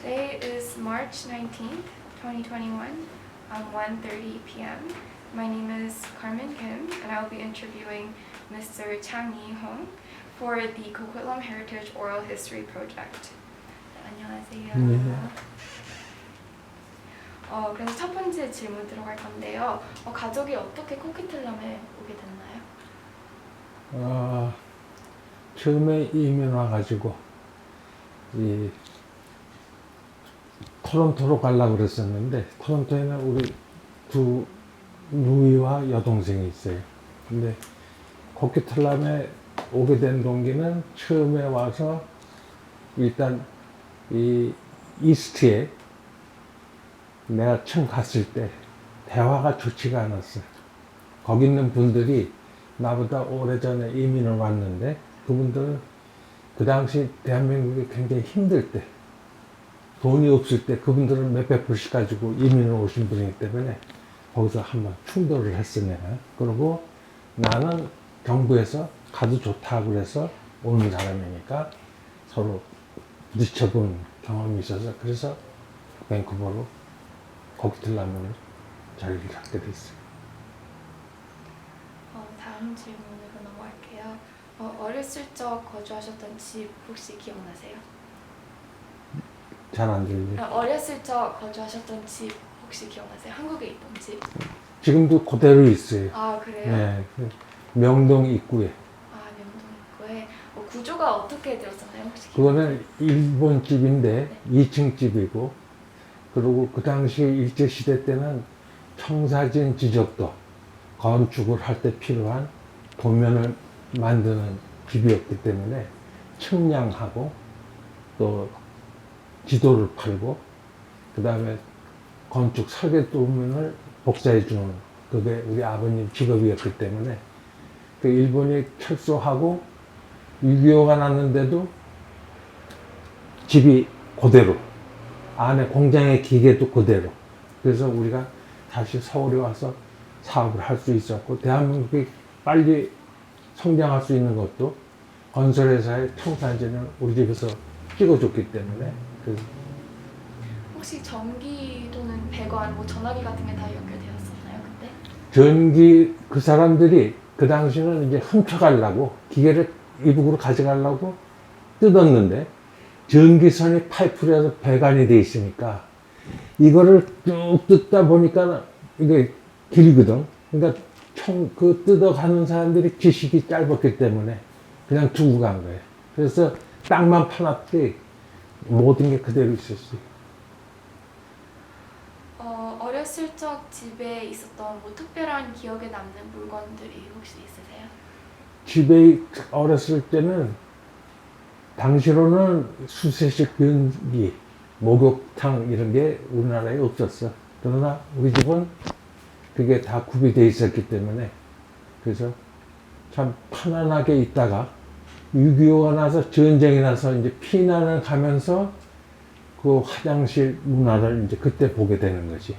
Today is March 19th, 2021, 1:30 p.m. My name is Carmen Kim, and I will be interviewing Mr. Chang Yi-hong for the Coquitlam Heritage Oral History Project. 네, 안녕하세요. 네. 그래서 첫 번째 질문 들어갈 건데요. 가족이 어떻게 코키틀럼에 오게 됐나요? 처음에 이민 와가지고 이 토론토로 가려고 그랬었는데 토론토에는 우리 두 누이와 여동생이 있어요. 근데 코키틀럼에 오게 된 동기는 처음에 와서 일단 이 이스트에 내가 처음 갔을 때 대화가 좋지가 않았어요. 거기 있는 분들이 나보다 오래전에 이민을 왔는데 그분들은 그 당시 대한민국이 굉장히 힘들 때 돈이 없을 때 그분들은 몇백 불씩 가지고 이민을 오신 분이기 때문에 거기서 한번 충돌을 했어 내가. 그리고 나는 정부에서 가도 좋다고 그래서 오는 사람이니까 서로 부딪혀본 경험이 있어서 그래서 밴쿠버로 코키틀럼을 자리를 갖게 됐어요. 다음 질문으로 넘어갈게요. 어렸을 적 거주하셨던 집 혹시 기억나세요? 잘 안 들려요. 어렸을 적 거주하셨던 집 혹시 기억나세요? 한국에 있던 집? 지금도 그대로 있어요. 아, 그래요? 네, 명동 입구에. 명동 입구에. 구조가 어떻게 되었었나요? 혹시 그거는 일본 집인데 네. 2층 집이고, 그리고 그 당시 일제시대 때는 청사진 지적도 건축을 할 때 필요한 도면을 만드는 집이었기 때문에 측량하고 또 지도를 팔고 그 다음에 건축 설계 도면을 복사해 주는 그게 우리 아버님 직업이었기 때문에 그 일본이 철수하고 6.25가 났는데도 집이 그대로 안에 공장의 기계도 그대로 그래서 우리가 다시 서울에 와서 사업을 할 수 있었고 대한민국이 빨리 성장할 수 있는 것도 건설회사의 청사진을 우리 집에서 찍어줬기 때문에 혹시 전기 또는 배관, 전화기 같은 게 다 연결되었었나요 그때? 전기 그 사람들이 그 당시는 이제 훔쳐가려고 기계를 이북으로 가져가려고 뜯었는데 전기선이 파이프로 배관이 돼 있으니까 이거를 쭉 뜯다 보니까 이게 길거든. 그러니까 그 뜯어가는 사람들이 지식이 짧았기 때문에 그냥 두고 간 거예요. 그래서 땅만 파놨지 모든 게 그대로 있었어요. 어렸을 적 집에 있었던 특별한 기억에 남는 물건들이 혹시 있으세요? 집에 어렸을 때는 당시로는 수세식 변기, 목욕탕 이런 게 우리나라에 없었어. 그러나 우리 집은 그게 다 구비되어 있었기 때문에 그래서 참 편안하게 있다가 6.25가 나서 전쟁이 나서 이제 피난을 가면서 그 화장실 문화를 이제 그때 보게 되는 거지.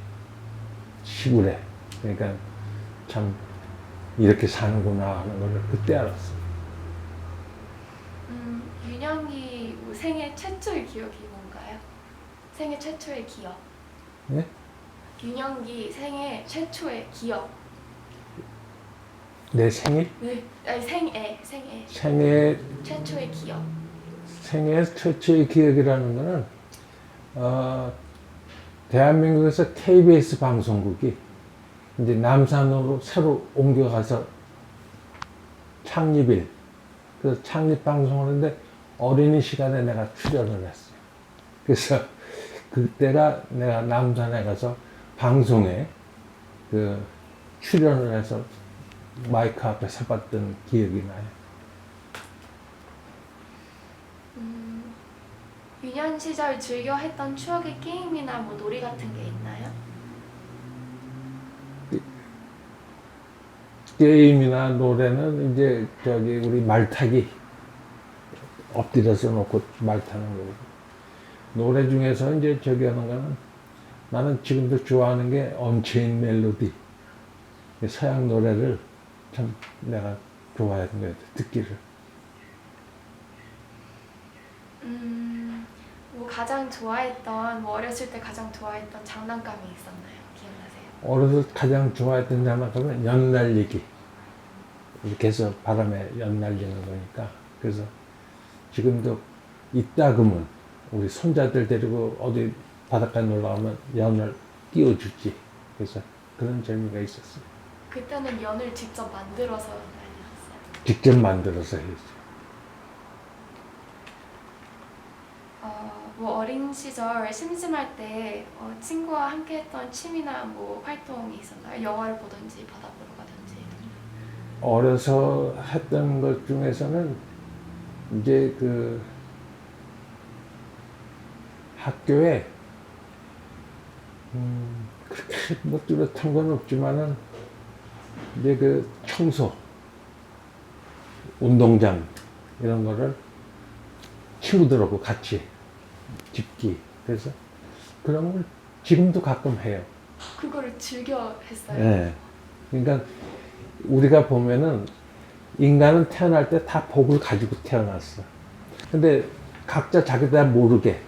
시골에. 그러니까 참 이렇게 사는구나 하는 걸 그때 알았어. 윤영이 생애 최초의 기억이 뭔가요? 생애 최초의 기억. 네? 윤영기 생애 최초의 기억. 내 생일? 네, 아니 생애 최초의 기억. 생애 최초의 기억이라는 거는 대한민국에서 KBS 방송국이 이제 남산으로 새로 옮겨가서 창립일 그래서 창립 방송을 하는데 어린이 시간에 내가 출연을 했어요. 그래서 그때가 내가 남산에 가서 방송에 그 출연을 해서 마이크 앞에 서봤던 기억이 나요. 유년 시절 즐겨 했던 추억의 게임이나 놀이 같은 게 있나요? 게임이나 노래는 이제 우리 말타기 엎드려서 놓고 말 타는 거고 노래 중에서 이제 하는 거는 나는 지금도 좋아하는 게 언체인 멜로디 서양 노래를 참 내가 좋아하는 것 같아 듣기를. 가장 좋아했던, 뭐 어렸을 때 가장 좋아했던 장난감이 있었나요? 기억나세요? 어렸을 때 가장 좋아했던 장난감은 연날리기. 이렇게 해서 바람에 연날리는 거니까. 그래서 지금도 이따 그러면 우리 손자들 데리고 어디 바닷가에 놀러 가면 연을 띄워주지. 그래서 그런 재미가 있었어요. 그때는 연을 직접 만들어서 날리셨어요? 직접 만들어서 했어요. 뭐 어린 시절 심심할 때 친구와 함께 했던 취미나 뭐 활동이 있었나요? 영화를 보든지 바다 보러 가든지. 어려서 했던 것 중에서는 이제 그 학교에 그렇게 뭐 뚜렷한 건 없지만은 이제 그 청소, 운동장 이런 거를 친구들하고 같이 집기. 그래서 그런 걸 지금도 가끔 해요. 그거를 즐겨 했어요? 네. 그러니까 우리가 보면은 인간은 태어날 때 다 복을 가지고 태어났어. 근데 각자 자기들 모르게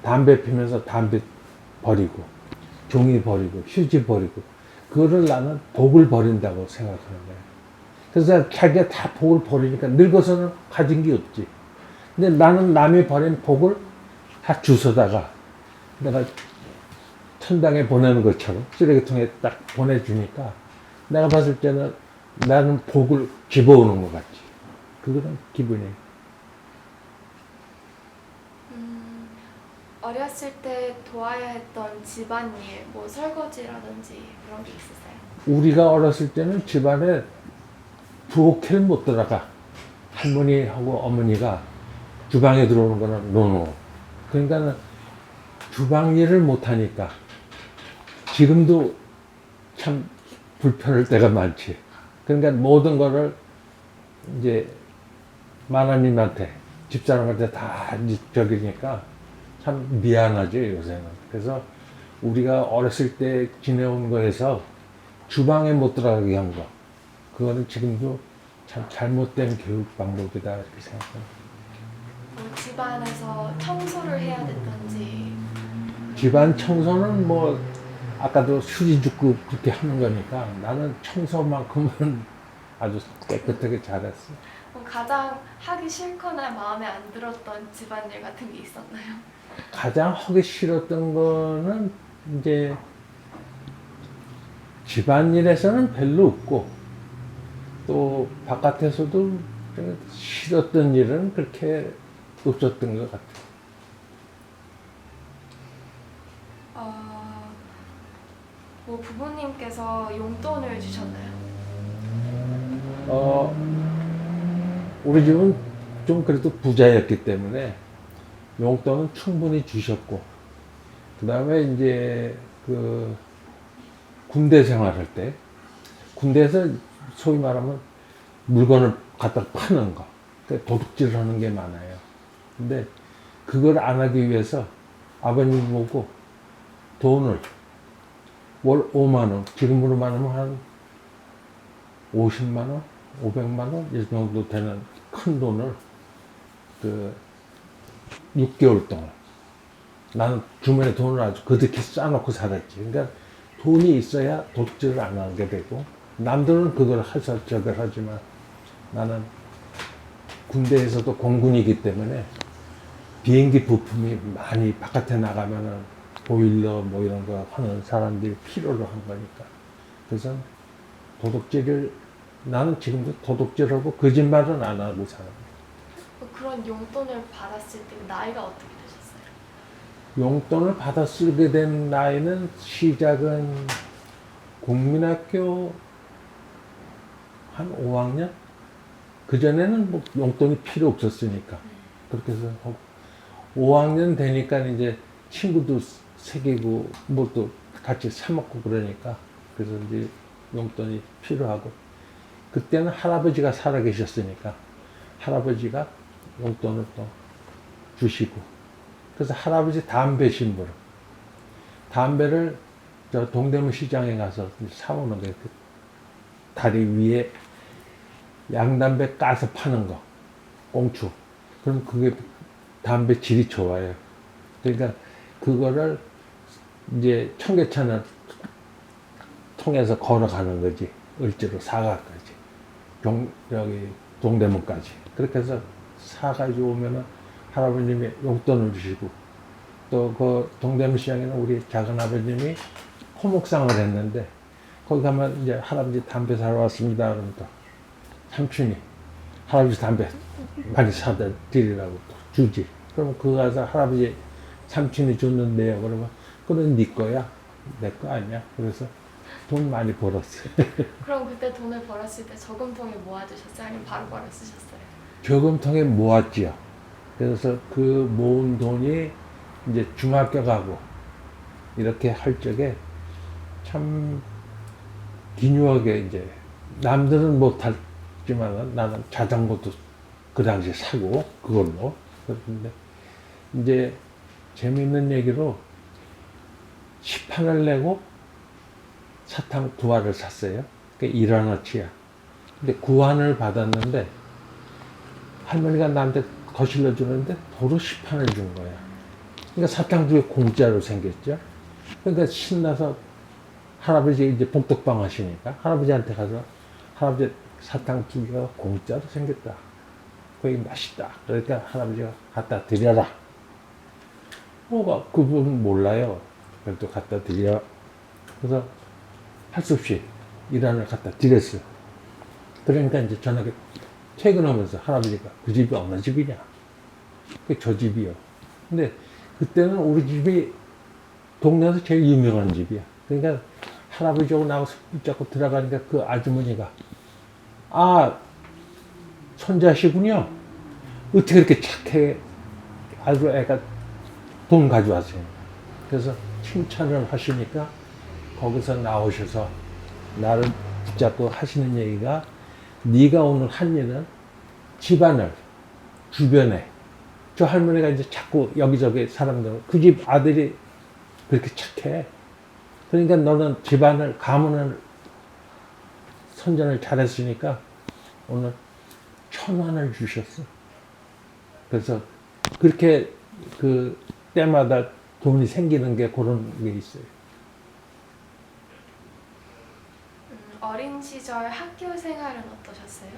담배 피면서 담배 버리고, 종이 버리고, 휴지 버리고, 그거를 나는 복을 버린다고 생각하는 거야. 그래서 자기가 다 복을 버리니까 늙어서는 가진 게 없지. 근데 나는 남이 버린 복을 다 주워다가 내가 천당에 보내는 것처럼 쓰레기통에 딱 보내주니까 내가 봤을 때는 나는 복을 집어오는 것 같지. 그런 기분이에요. 어렸을 때 도와야 했던 집안일, 뭐 설거지라든지 그런 게 있었어요? 우리가 어렸을 때는 집안에 부엌에는 못 들어가. 할머니하고 어머니가 주방에 들어오는 거는 노노. 그러니까 주방 일을 못하니까 지금도 참 불편할 때가 많지. 그러니까 모든 거를 이제 마나님한테, 집사람한테 다 저기니까 참 미안하죠, 요새는. 그래서 우리가 어렸을 때 지내온 거에서 주방에 못 들어가게 한 거, 그거는 지금도 참 잘못된 교육 방법이다, 이렇게 생각합니다. 뭐 집안에서 청소를 해야 됐던지. 집안 청소는 뭐, 아까도 휴지 줍고 그렇게 하는 거니까 나는 청소만큼은 아주 깨끗하게 잘했어. 가장 하기 싫거나 마음에 안 들었던 집안일 같은 게 있었나요? 가장 하기 싫었던 거는 이제 집안일에서는 별로 없고 또 바깥에서도 싫었던 일은 그렇게 없었던 것 같아요. 뭐 부모님께서 용돈을 주셨나요? 우리 집은 좀 그래도 부자였기 때문에 용돈은 충분히 주셨고, 그 다음에 이제 그 군대 생활할 때, 군대에서 소위 말하면 물건을 갖다 파는 거, 도둑질 하는 게 많아요. 근데 그걸 안 하기 위해서 아버님 보고 돈을 월 5만 원, 지금으로 말하면 한 50만 원, 500만 원, 이 정도 되는 큰 돈을 그 6개월 동안 나는 주머니에 돈을 아주 그득히 싸놓고 살았지. 그러니까 돈이 있어야 도둑질을 안 하게 되고, 남들은 그걸 해서 저걸 하지만 나는 군대에서도 공군이기 때문에 비행기 부품이 많이 바깥에 나가면은 보일러 뭐 이런 거 하는 사람들이 필요로 한 거니까. 그래서 도둑질을, 나는 지금도 도둑질하고 거짓말은 안 하고 살아요. 그런 용돈을 받았을 때 나이가 어떻게 되셨어요? 용돈을 받아 쓰게 된 나이는 시작은 국민학교 한 5학년? 그전에는 뭐 용돈이 필요 없었으니까. 그렇게 해서 5학년 되니까 이제 친구도 새기고 뭐 또 같이 사먹고 그러니까, 그래서 이제 용돈이 필요하고, 그때는 할아버지가 살아 계셨으니까 할아버지가 용돈을 또 주시고, 그래서 할아버지 담배 심부름, 담배를 저 동대문 시장에 가서 사오는 거예요. 그 다리 위에 양담배 까서 파는 거, 꽁초. 그럼 그게 담배 질이 좋아요. 그러니까 그거를 이제 청계천을 통해서 걸어가는 거지. 을지로 사가까지. 여기 동대문까지. 그렇게 해서 사가지고 오면은 할아버님이 용돈을 주시고 또 그 동대문 시장에는 우리 작은 아버님이 호목상을 했는데 거기 가면 이제 할아버지 담배 사러 왔습니다. 그러면 또 삼촌이 할아버지 담배 많이 사다 드리라고 또 주지. 그러면 그거 가서 할아버지 삼촌이 줬는데요. 그러면 그건 네 거야. 내 거 아니야. 그래서 돈 많이 벌었어요. 그럼 그때 돈을 벌었을 때 저금통에 모아두셨어요? 아니면 바로바로 쓰셨어요? 저금통에 모았지요. 그래서 그 모은 돈이 이제 중학교 가고 이렇게 할 적에 참 기묘하게 이제 남들은 못하지만 나는 자전거도 그 당시에 사고 그걸로. 그런데 이제 재미있는 얘기로 시판을 내고 사탕 2알을 샀어요. 그게 1원어치야. 근데 9원을 받았는데 할머니가 나한테 거실러 주는데 도로 10판을 준 거야. 그러니까 사탕 2개 공짜로 생겼죠. 그러니까 신나서 할아버지 이제 복덕방 하시니까 할아버지한테 가서 할아버지 사탕 2개가 공짜로 생겼다. 거기 맛있다. 그러니까 할아버지가 갖다 드려라. 그분 몰라요. 그래도 갖다 드려. 그래서 할 수 없이 1원을 갖다 드렸어요. 그러니까 이제 저녁에 퇴근하면서 할아버지가 그 집이 어느 집이냐? 그 저 집이요. 근데 그때는 우리 집이 동네에서 제일 유명한 집이야. 그러니까 할아버지하고 나하고 붙잡고 들어가니까 그 아주머니가 손자시군요. 어떻게 그렇게 착해? 아주 애가 돈 가져왔어요. 그래서 칭찬을 하시니까 거기서 나오셔서 나를 붙잡고 하시는 얘기가 네가 오늘 한 일은 집안을 주변에 저 할머니가 이제 자꾸 여기저기 사람들 그 집 아들이 그렇게 착해. 그러니까 너는 집안을 가문을 선전을 잘했으니까 오늘 1,000원을 주셨어. 그래서 그렇게 그 때마다 돈이 생기는 게 그런 게 있어요. 어린 시절 학교 생활은 어떠셨어요?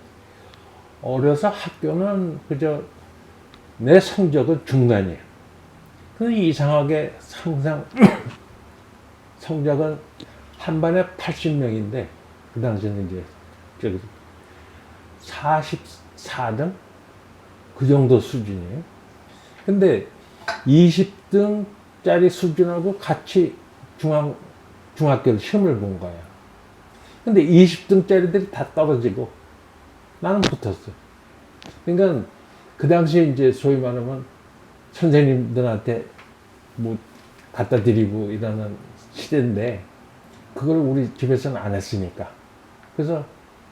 어려서 학교는 그저 내 성적은 중간이에요. 그 이상하게 항상 성적은 한 반에 80명인데 그 당시에는 이제 저기 44등 그 정도 수준이에요. 근데 20등짜리 수준하고 같이 중학교 시험을 본 거야. 근데 20등짜리들이 다 떨어지고 나는 붙었어. 그러니까 그 당시에 이제 소위 말하면 선생님들한테 뭐 갖다 드리고 이러는 시대인데 그걸 우리 집에서는 안 했으니까. 그래서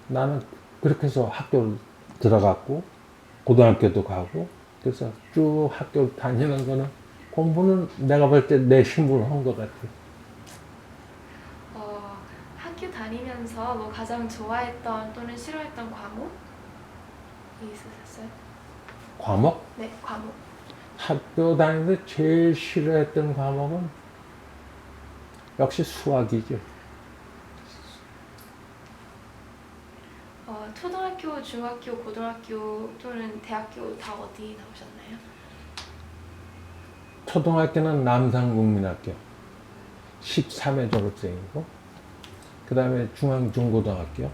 나는 그렇게 해서 학교를 들어갔고 고등학교도 가고 그래서 쭉 학교 다니는 거는 공부는 내가 볼 때 내 힘으로 한 것 같아요. 학교 다니면서 뭐 가장 좋아했던 또는 싫어했던 과목이 있으셨어요? 과목? 네, 과목. 학교 다니면서 제일 싫어했던 과목은 역시 수학이죠. 초등학교, 중학교, 고등학교 또는 대학교 다 어디 나오셨나요? 초등학교는 남산국민학교 13회 졸업생이고 그 다음에 중앙중고등학교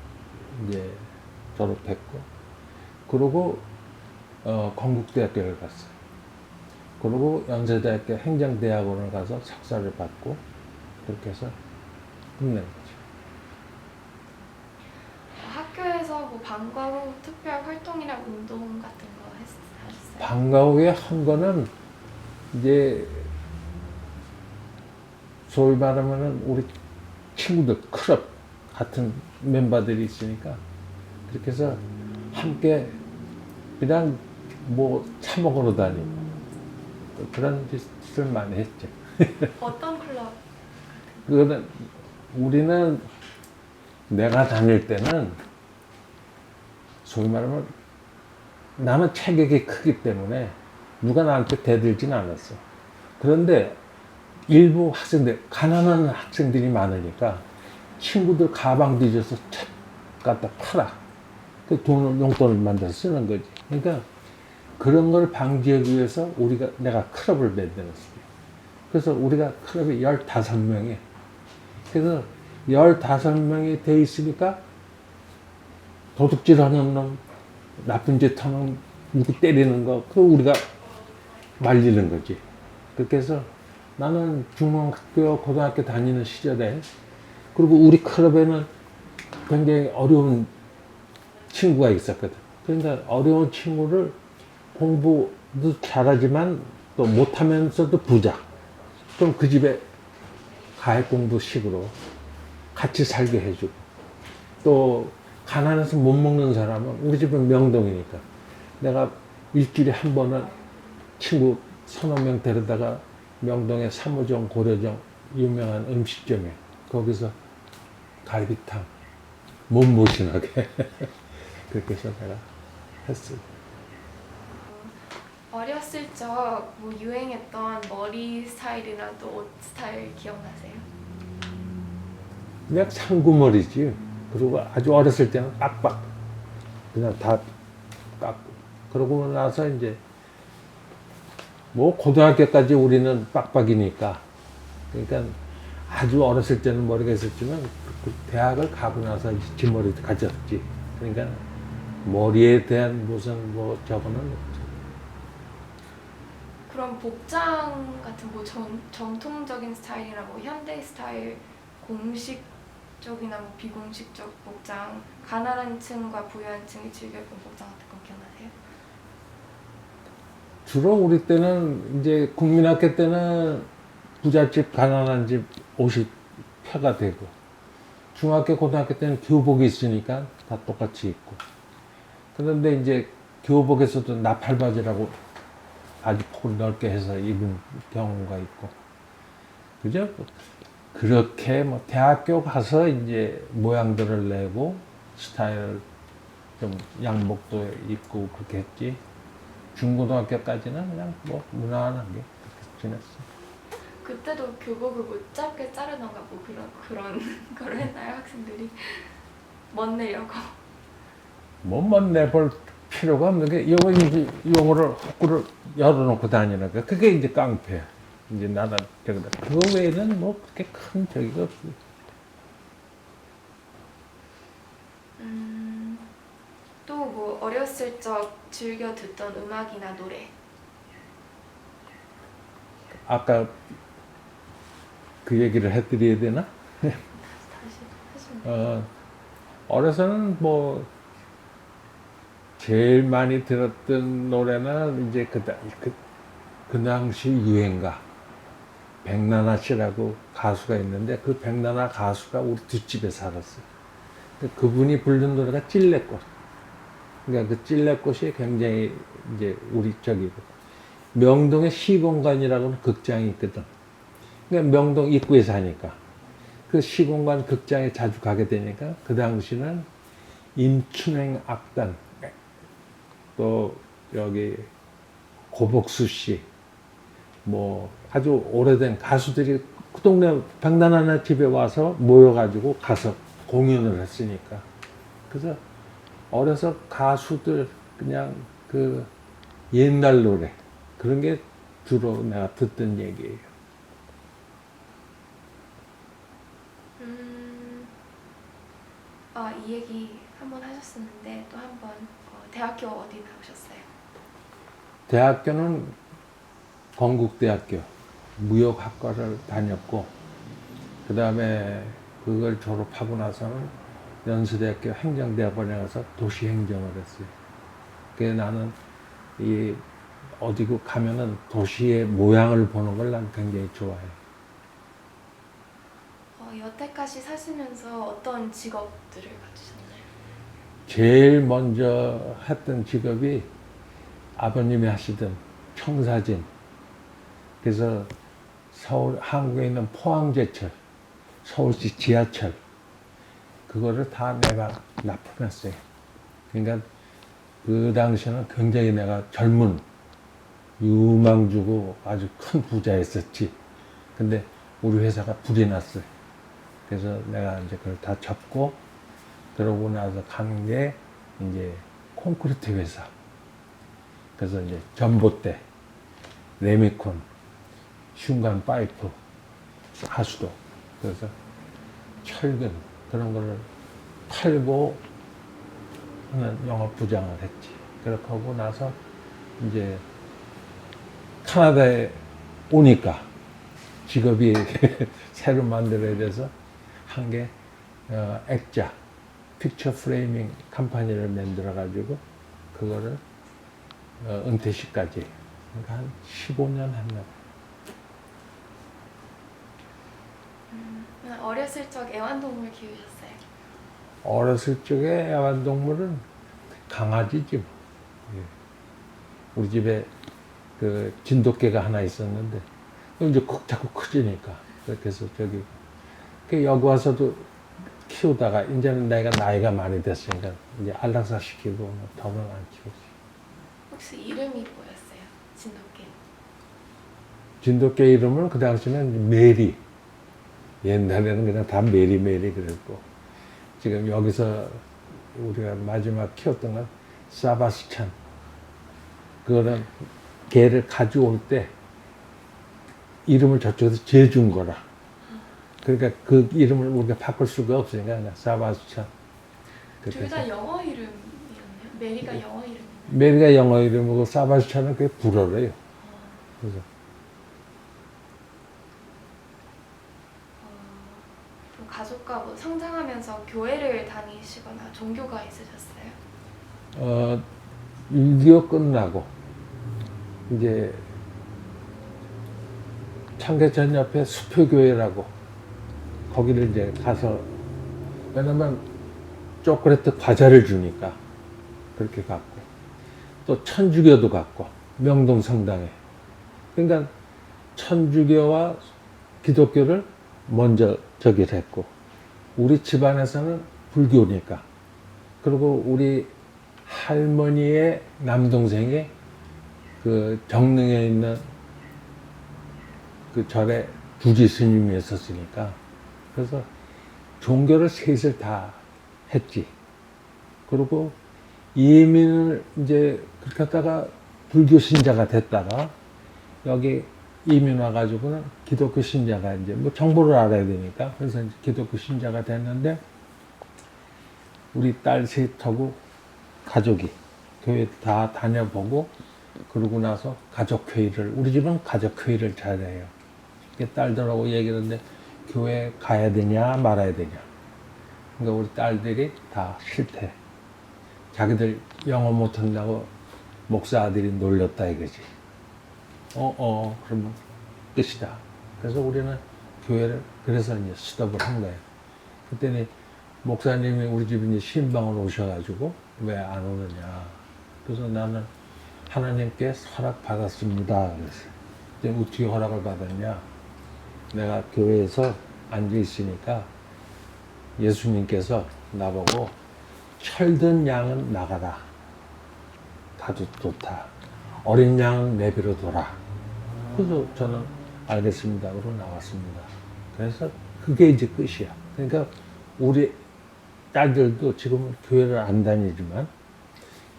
이제 졸업했고 그리고 건국대학교를 갔어요. 그리고 연세대학교 행정대학원을 가서 석사를 받고 그렇게 해서 끝낸 거죠. 학교에서 뭐 방과 후 특별 활동이나 운동 같은 거 하셨어요? 방과 후에 한 거는 이제 소위 말하면은 우리 친구들 클럽 같은 멤버들이 있으니까 그렇게 해서 함께 그냥 뭐 차 먹으러 다니고 그런 짓을 많이 했죠. 어떤 클럽? 그거는 우리는 내가 다닐 때는 소위 말하면 나는 체격이 크기 때문에 누가 나한테 대들진 않았어. 그런데 일부 학생들, 가난한 학생들이 많으니까 친구들 가방 뒤져서 책 갖다 팔아. 그 돈을, 용돈을 만들어서 쓰는 거지. 그러니까 그런 걸 방지하기 위해서 내가 클럽을 만들었어요. 그래서 우리가 클럽이 15명이에요. 그래서 15명이 돼 있으니까 도둑질 하는 놈, 나쁜 짓 하는 놈, 누구 때리는 거, 그거 우리가 말리는 거지. 그렇게 해서 나는 중학교, 고등학교 다니는 시절에, 그리고 우리 클럽에는 굉장히 어려운 친구가 있었거든. 그러니까 어려운 친구를 공부도 잘하지만 또 못하면서도 부자. 그럼 그 집에 가액 공부식으로 같이 살게 해주고, 또 가난해서 못 먹는 사람은 우리 집은 명동이니까 내가 일주일에 한 번은 친구 서너 명 데려다가 명동의 삼호정, 고려정 유명한 음식점에 거기서 갈비탕 몸보신하게 그렇게 해서 내가 했어요. 어렸을 적 뭐 유행했던 머리 스타일이나 또 옷 스타일 기억나세요? 그냥 상구머리지. 그리고 아주 어렸을 때는 빡빡 그냥 다 깎고, 그러고 나서 이제 뭐 고등학교까지 우리는 빡빡이니까, 그러니까 아주 어렸을 때는 머리가 있었지만 그 대학을 가고 나서 이제 뒷머리도 가졌지. 그러니까 머리에 대한 무슨 뭐 저거는 없죠. 그럼 복장 같은 뭐 정통적인 스타일이나 뭐 현대 스타일, 공식적이나 뭐 비공식적 복장, 가난한 층과 부유한 층이 즐겨 입은 복장 같은 거 기억나세요? 주로 우리 때는 이제 국민학교 때는 부잣집 가난한 집 옷이 표가 되고, 중학교 고등학교 때는 교복이 있으니까 다 똑같이 입고, 그런데 이제 교복에서도 나팔바지라고 아주 폭을 넓게 해서 입은 경우가 있고, 그죠? 그렇게 뭐 대학교 가서 이제 모양들을 내고 스타일을 좀 양복도 입고 그렇게 했지. 중고등학교까지는 그냥 뭐 무난하게 그렇게 지냈어. 그때도 교복을 뭐 짧게 자르던가 뭐 그런 걸 했나요, 학생들이? 멋내려고. 뭐만 내볼 필요가 없는 게 요거를 호구를 열어놓고 다니는 거, 그게 이제 깡패야. 이제 나는 저기다. 그거 외에는 뭐 그렇게 큰 저기가 없어. 또 뭐 어렸을 적 즐겨 듣던 음악이나 노래. 아까 그 얘기를 해드려야 되나? 다시 하시면 어려서는 뭐 제일 많이 들었던 노래는 이제 그 당시 유행가 백나나 씨라고 가수가 있는데, 그 백나나 가수가 우리 뒷집에 살았어요. 그분이 부른 노래가 찔레꽃. 그러니까 그 찔레꽃이 굉장히 이제 우리 저기고, 명동에 시공간이라고 하는 극장이 있거든. 그러니까 명동 입구에 사니까 그 시공간 극장에 자주 가게 되니까, 그 당시는 임춘행 악단, 또 여기 고복수 씨, 뭐 아주 오래된 가수들이 그 동네 백나나 집에 와서 모여가지고 가서 공연을 했으니까, 그래서 어려서 가수들 그냥 그 옛날 노래 그런 게 주로 내가 듣던 얘기예요. 이 얘기 한번 하셨었는데 또 한번 대학교 어디 나오셨어요? 대학교는 건국대학교 무역학과를 다녔고, 그 다음에 그걸 졸업하고 나서는 연수대학교 행정대학원에 가서 도시행정을 했어요. 그래서 나는 이 어디 가면은 도시의 모양을 보는 걸 난 굉장히 좋아해. 여태까지 사시면서 어떤 직업들을 가지셨나요? 제일 먼저 했던 직업이 아버님이 하시던 청사진. 그래서 서울, 한국에 있는 포항제철, 서울시 지하철, 그거를 다 내가 납품했어요. 그러니까 그 당시에는 굉장히 내가 젊은 유망주고 아주 큰 부자였었지. 근데 우리 회사가 불이 났어요. 그래서 내가 이제 그걸 다 접고 그러고 나서 간 게 이제 콘크리트 회사. 그래서 이제 전봇대, 레미콘, 흉관 파이프, 하수도, 그래서 철근 그런 거를 팔고 하는 영업부장을 했지. 그렇게 하고 나서 이제 캐나다에 오니까 직업이 새로 만들어야 돼서 한 게 액자, 픽처 프레이밍 컴퍼니를 만들어 가지고 그거를 은퇴 시까지 그러니까 한 15년 했나 봐. 어렸을 적 애완동물 키우셨어요? 어렸을 적에 애완동물은 강아지지 뭐. 예. 우리 집에 그 진돗개가 하나 있었는데 이제 자꾸 커지니까 그래서 저기 여기 와서도 키우다가 이제는 내가 나이가 많이 됐으니까 이제 안락사 시키고 더는 안 키우지. 혹시 이름이 뭐였어요? 진돗개. 진돗개 이름은 그 당시는 메리. 옛날에는 그냥 다 메리 그랬고 지금 여기서 우리가 마지막 키웠던 건 사바스찬. 그거는 개를 가져올 때 이름을 저쪽에서 재준 거라. 그러니까 그 이름을 우리가 바꿀 수가 없으니까 그냥 사바스찬. 둘 다 영어 이름이었네요. 메리가 영어 이름이에요. 메리가 영어 이름이고 사바스찬은 그게 불어래요. 그래서 그럼 가족과 뭐 성장하면서 교회를 다니시거나 종교가 있으셨어요? 6.25 끝나고 이제 청계천 옆에 수표교회라고 거기를 이제 가서 왜냐면 초콜릿 과자를 주니까 그렇게 갔고 또 천주교도 갔고 명동 성당에 그러니까 천주교와 기독교를 먼저 저기를 했고 우리 집안에서는 불교니까 그리고 우리 할머니의 남동생이 그 정릉에 있는 그 절에 부지 스님이 있었으니까 그래서 종교를 셋을 다 했지. 그리고 이민을 이제 그렇게 하다가 불교 신자가 됐다가 여기 이민 와가지고는 기독교 신자가 이제 뭐 정보를 알아야 되니까 그래서 이제 기독교 신자가 됐는데 우리 딸 셋하고 가족이 교회 다 다녀보고 그러고 나서 가족회의를 우리 집은 가족회의를 잘해요. 딸들하고 얘기하는데 교회 가야 되냐 말아야 되냐. 그러니까 우리 딸들이 다 싫대. 자기들 영어 못한다고 목사 아들이 놀렸다 이거지. 그러면 끝이다. 그래서 우리는 교회를 그래서 이제 스톱을 한 거예요. 그때는 목사님이 우리 집에 이제 신방을 오셔가지고 왜 안 오느냐. 그래서 나는 하나님께 허락 받았습니다. 그래서 어떻게 허락을 받았냐. 내가 교회에서 앉아 있으니까 예수님께서 나보고 철든 양은 나가라. 가도 좋다. 어린 양은 내버려둬라. 그래서 저는 알겠습니다. 그러고 나왔습니다. 그래서 그게 이제 끝이야. 그러니까 우리 딸들도 지금은 교회를 안 다니지만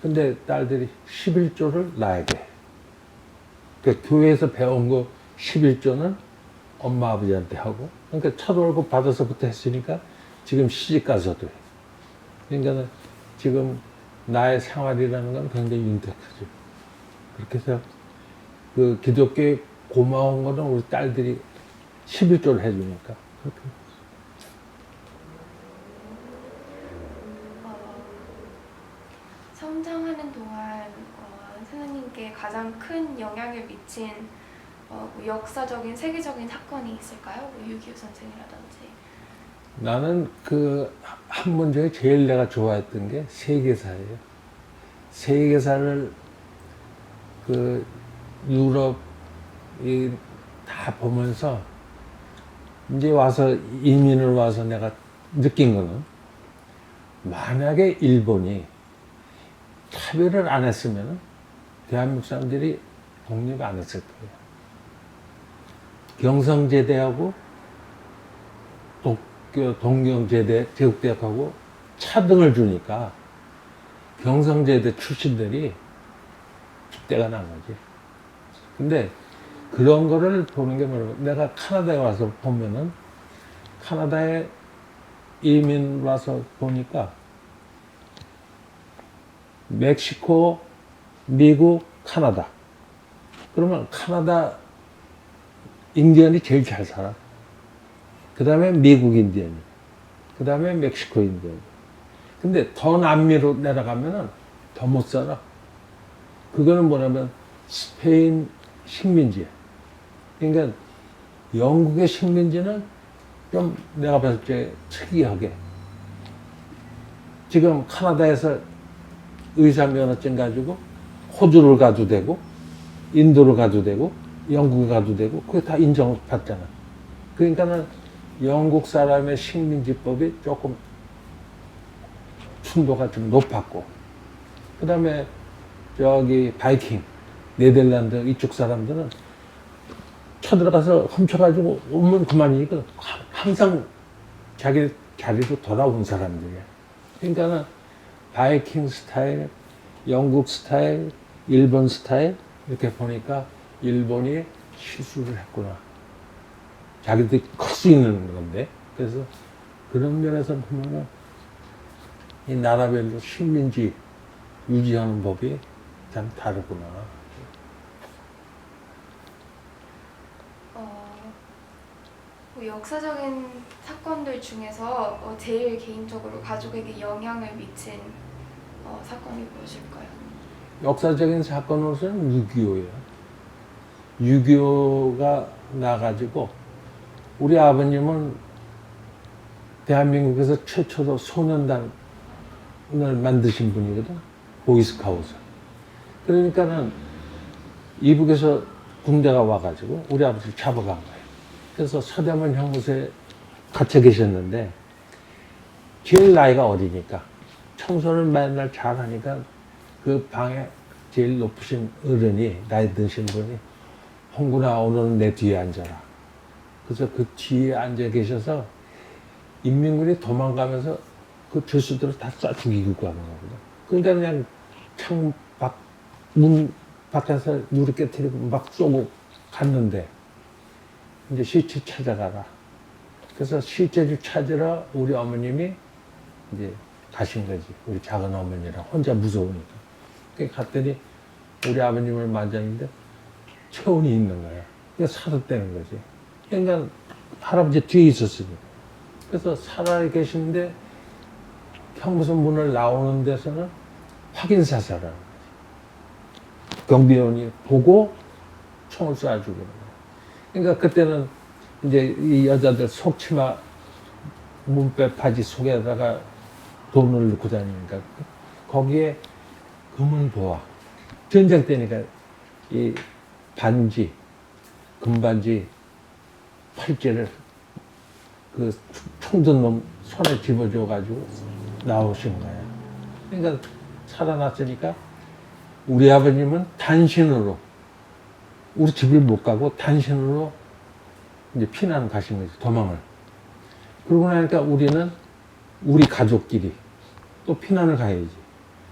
근데 딸들이 11조를 놔야 돼. 그러니까 교회에서 배운 거 11조는 엄마 아버지한테 하고 그러니까 첫 월급 받아서부터 했으니까 지금 시집 가서도 해. 그러니까 지금 나의 생활이라는 건 굉장히 윤택하죠. 그렇게 해서 그 기독교에 고마운 거는 우리 딸들이 11조를 해주니까 그렇게. 성장하는 동안 선생님께 가장 큰 영향을 미친 뭐 역사적인 세계적인 사건이 있을까요? 뭐 6.25 전쟁이라든지. 나는 그 한 문제에 제일 내가 좋아했던 게 세계사예요. 세계사를 그 유럽이 다 보면서 이제 와서 이민을 와서 내가 느낀 거는 만약에 일본이 차별을 안 했으면 대한민국 사람들이 독립 안 했을 거예요. 경성제대하고 도쿄 동경제대 제국대학하고 차등을 주니까 경성제대 출신들이 줏대가 난 거지. 근데 그런 거를 보는 게 뭐냐면 내가 카나다에 와서 보면은 카나다에 이민 와서 보니까 멕시코, 미국, 카나다. 그러면 카나다 인디언이 제일 잘 살아. 그 다음에 미국 인디언이. 그 다음에 멕시코 인디언이. 근데 더 남미로 내려가면은 더 못 살아. 그거는 뭐냐면 스페인 식민지야. 그러니까 영국의 식민지는 좀 내가 봤을 때 특이하게 지금 카나다에서 의사 면허증 가지고 호주를 가도 되고 인도를 가도 되고 영국에 가도 되고 그게 다 인정받잖아. 그러니까는 영국 사람의 식민지법이 조금 순도가 좀 높았고 그 다음에 저기 바이킹 네덜란드 이쪽 사람들은 쳐들어가서 훔쳐가지고 오면 그만이니까 항상 자기 자리로 돌아온 사람들이야. 그러니까는 바이킹 스타일, 영국 스타일, 일본 스타일 이렇게 보니까 일본이 실수를 했구나. 자기들이 클 수 있는 건데. 그래서 그런 면에서 보면은 이 나라별로 식민지 유지하는 법이 참 다르구나. 뭐 역사적인 사건들 중에서 제일 개인적으로 가족에게 영향을 미친 사건이 무엇일까요? 역사적인 사건으로서는 6.25예요. 6.25가 나가지고 우리 아버님은 대한민국에서 최초로 소년단을 만드신 분이거든. 보이스카우트. 그러니까는 이북에서 군대가 와가지고 우리 아버지를 잡아간 거예요. 그래서 서대문 형무소에 갇혀 계셨는데 제일 나이가 어리니까 청소를 맨날 잘하니까 그 방에 제일 높으신 어른이 나이 드신 분이 홍구나 오늘은 내 뒤에 앉아라. 그래서 그 뒤에 앉아 계셔서 인민군이 도망가면서 그 죄수들을 다 쏴 죽이고 가는 거거든. 그러니까 그냥 문 밖에서 유리 깨트리고 막 쏘고 갔는데 이제 시체 찾아가라. 그래서 시체를 찾으러 우리 어머님이 이제 가신 거지. 우리 작은 어머니랑 혼자 무서우니까. 갔더니 우리 아버님을 만졌는데 체온이 있는 거야. 그래서 살았다는 거지. 그러니까 할아버지 뒤에 있었으니까. 그래서 살아 계시는데 형무소 문을 나오는 데서는 확인 사살을 하는 거지. 경비원이 보고 총을 쏴주고 그러는 거야. 그러니까 그때는 이제 이 여자들 속치마 문빼 바지 속에다가 돈을 넣고 다니니까 거기에 금은 보아. 전쟁 때니까 이 반지, 금반지, 팔찌를 그 총든 놈 손에 집어줘가지고 나오신 거야. 그러니까 살아났으니까 우리 아버님은 단신으로 우리 집을 못 가고 단신으로 이제 피난 가신 거지, 도망을. 그러고 나니까 우리는 우리 가족끼리 또 피난을 가야지.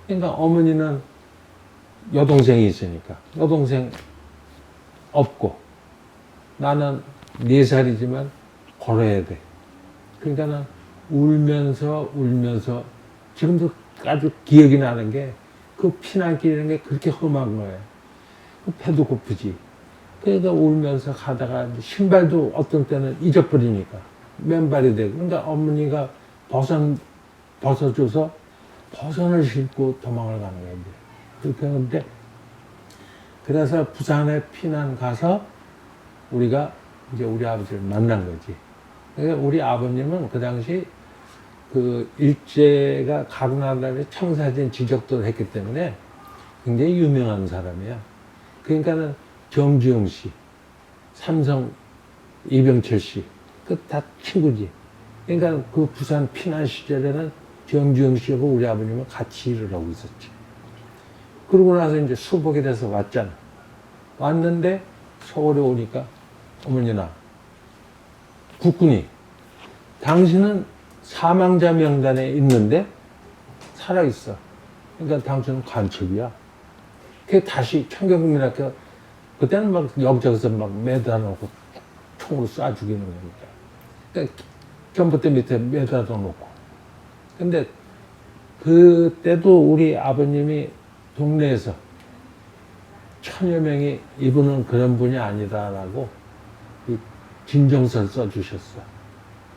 그러니까 어머니는 여동생이 있으니까 여동생 없고 나는 4살이지만 걸어야 돼. 그러니까는 울면서 지금도 아주 기억이 나는 게 그 피난길이라는 게 그렇게 험한 거예요. 배도 고프지. 그러니까 울면서 가다가 신발도 어떤 때는 잊어버리니까 맨발이 되고. 그러니까 어머니가 벗어줘서 버선을 신고 도망을 가는 거예요. 그렇게 하는데 그래서 부산에 피난 가서 우리가 이제 우리 아버지를 만난 거지. 그러니까 우리 아버님은 그 당시 그 일제가 가루나라의 청사진 지적도 했기 때문에 굉장히 유명한 사람이야. 그러니까는 정주영 씨, 삼성 이병철 씨, 그 다 친구지. 그러니까 그 부산 피난 시절에는 정주영 씨하고 우리 아버님은 같이 일을 하고 있었지. 그러고 나서 이제 수복에 돼서 왔잖아. 왔는데 서울에 오니까 어머니나 국군이 당신은 사망자 명단에 있는데 살아있어. 그러니까 당신은 간첩이야. 그게 다시 청계국민학교 그때는 막 여기저기서 막 매다 놓고 총으로 쏴 죽이는 겁니다. 그러니까 전봇대 밑에 매다 놓고. 근데 그때도 우리 아버님이 동네에서 1000여 명이 이분은 그런 분이 아니다라고 이 진정서를 써주셨어.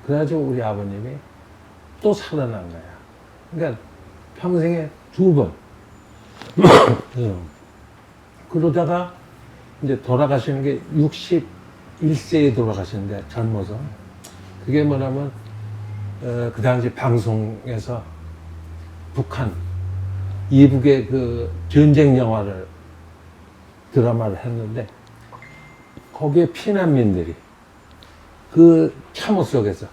그래가지고 우리 아버님이 또 살아난 거야. 그러니까 평생에 2번. 그러다가 이제 돌아가시는 게 61세에 돌아가시는데 젊어서. 그게 뭐냐면, 그 당시 방송에서 북한, 이북의 그 전쟁 영화를, 드라마를 했는데, 거기에 피난민들이 그 참호 속에서,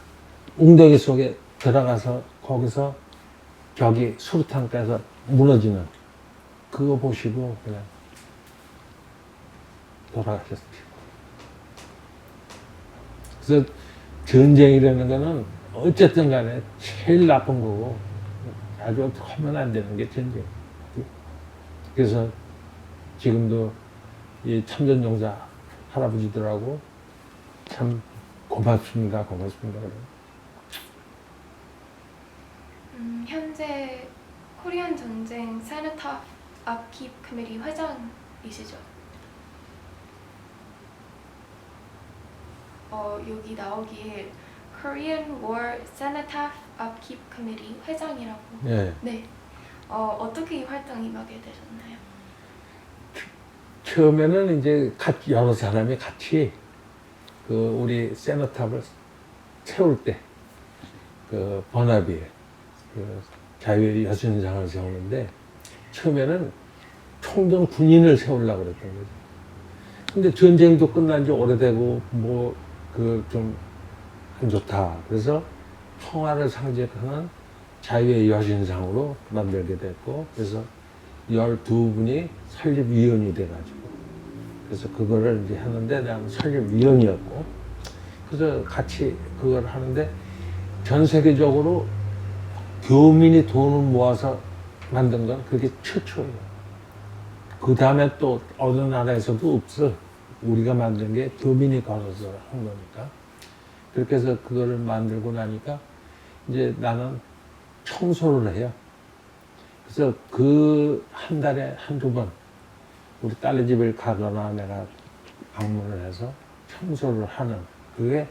웅덩이 속에 들어가서 거기서 저기 수류탄 깨서 무너지는 그거 보시고 그냥 돌아가셨어요. 그래서 전쟁이라는 거는 어쨌든 간에 제일 나쁜 거고 아주 하면 안 되는 게 전쟁. 그래서 지금도 이 참전용사 할아버지들하고 참 고맙습니다. 현재 코리안 전쟁 세네탑 업킵 커미티 회장이시죠? 여기 나오기에 Korean War Cenotaph Upkeep Committee 회장이라고. 예. 네. 어떻게 이 활동 임하게 되셨나요? 처음에는 이제 여러 사람이 같이 그 우리 세너탑을 세울 때 그 번화비에 그 자유의 여신상을 세우는데 처음에는 총전 군인을 세우려고 그랬던 거죠. 근데 전쟁도 끝난 지 오래되고 뭐 그 좀 안 좋다. 그래서 평화를 상징하는 자유의 여신상으로 만들게 됐고 그래서 12분이 설립위원이 돼가지고 그래서 그거를 이제 하는데 난 설립위원이었고 그래서 같이 그걸 하는데 전 세계적으로 교민이 돈을 모아서 만든 건 그게 최초예요. 그 다음에 또 어느 나라에서도 없어. 우리가 만든 게 교민이 걸어서 한 거니까. 그렇게 해서 그거를 만들고 나니까 이제 나는 청소를 해요. 그래서 그 한 달에 한두 번 우리 딸네 집을 가거나 내가 방문을 해서 청소를 하는 그게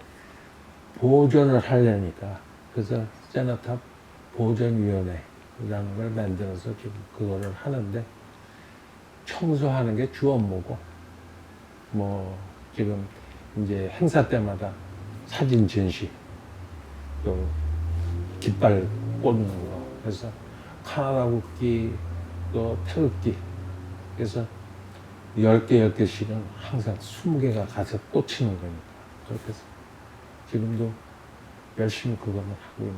보존을 하려니까 그래서 세너탑 보존위원회라는 걸 만들어서 지금 그거를 하는데 청소하는 게 주 업무고 뭐 지금 이제 행사 때마다 사진 전시 또 깃발 꽂는 거 그래서 카나다 국기 또 태극기 그래서 10개씩은 항상 20개가 가서 꽂히는 거니까 그렇게 해서 지금도 열심히 그거는 하고 있는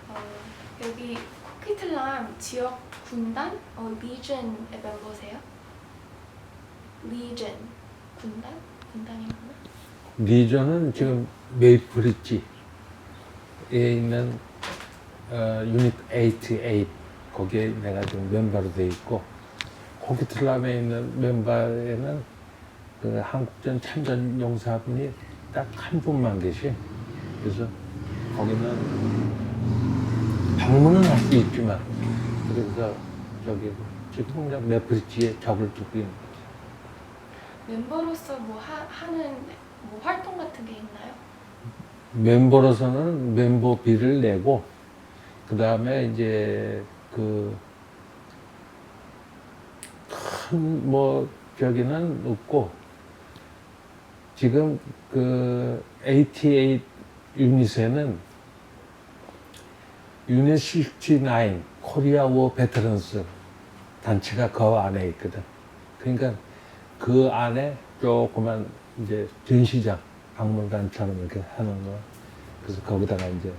거예요. 여기 코키틀람 지역 군단 리전의 멤버세요? 리전 군단? 군단이 맞나? 리전은 지금 메이프리지에 있는 유닛 88 거기에 내가 좀 멤버로 돼 있고 코키틀람에 있는 멤버에는 그 한국전 참전 용사분이 딱 한 분만 계시. 그래서 거기는 방문은 할 수 있지만 그래서 저기 지금 그냥 메이프리지에 적을 두고 있는 거지. 멤버로서 뭐 하는 뭐 활동 같은 게 있나요? 멤버로서는 멤버비를 내고 그 다음에 이제 그 큰 뭐 저기는 없고 지금 그 88 유닛에는 유닛 69 코리아 워 베테런스 단체가 그 안에 있거든. 그러니까 그 안에 조그만 이제 전시장 박물관처럼 이렇게 하는 거. 그래서 거기다가 이제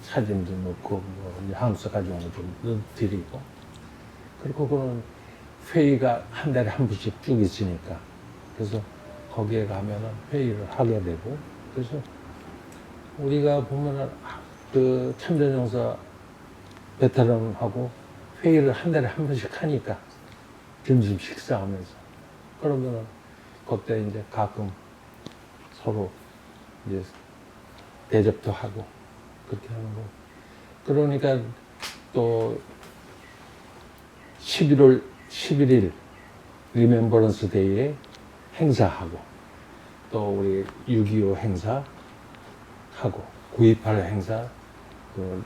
사진도 넣고 뭐 이제 한국서 가져온 거 좀 드리고. 그리고 그런 회의가 한 달에 한 번씩 쭉 있으니까. 그래서 거기에 가면은 회의를 하게 되고, 그래서 우리가 보면은 그 참전용사 베테랑하고 회의를 한 달에 한 번씩 하니까 점심 식사하면서 그러면은 그때 이제 가끔 서로 이제 대접도 하고 그렇게 하는 거. 그러니까 또 11월 11일 리멤버런스 데이에 행사하고 또 우리 6.25 행사하고 9.28 행사 그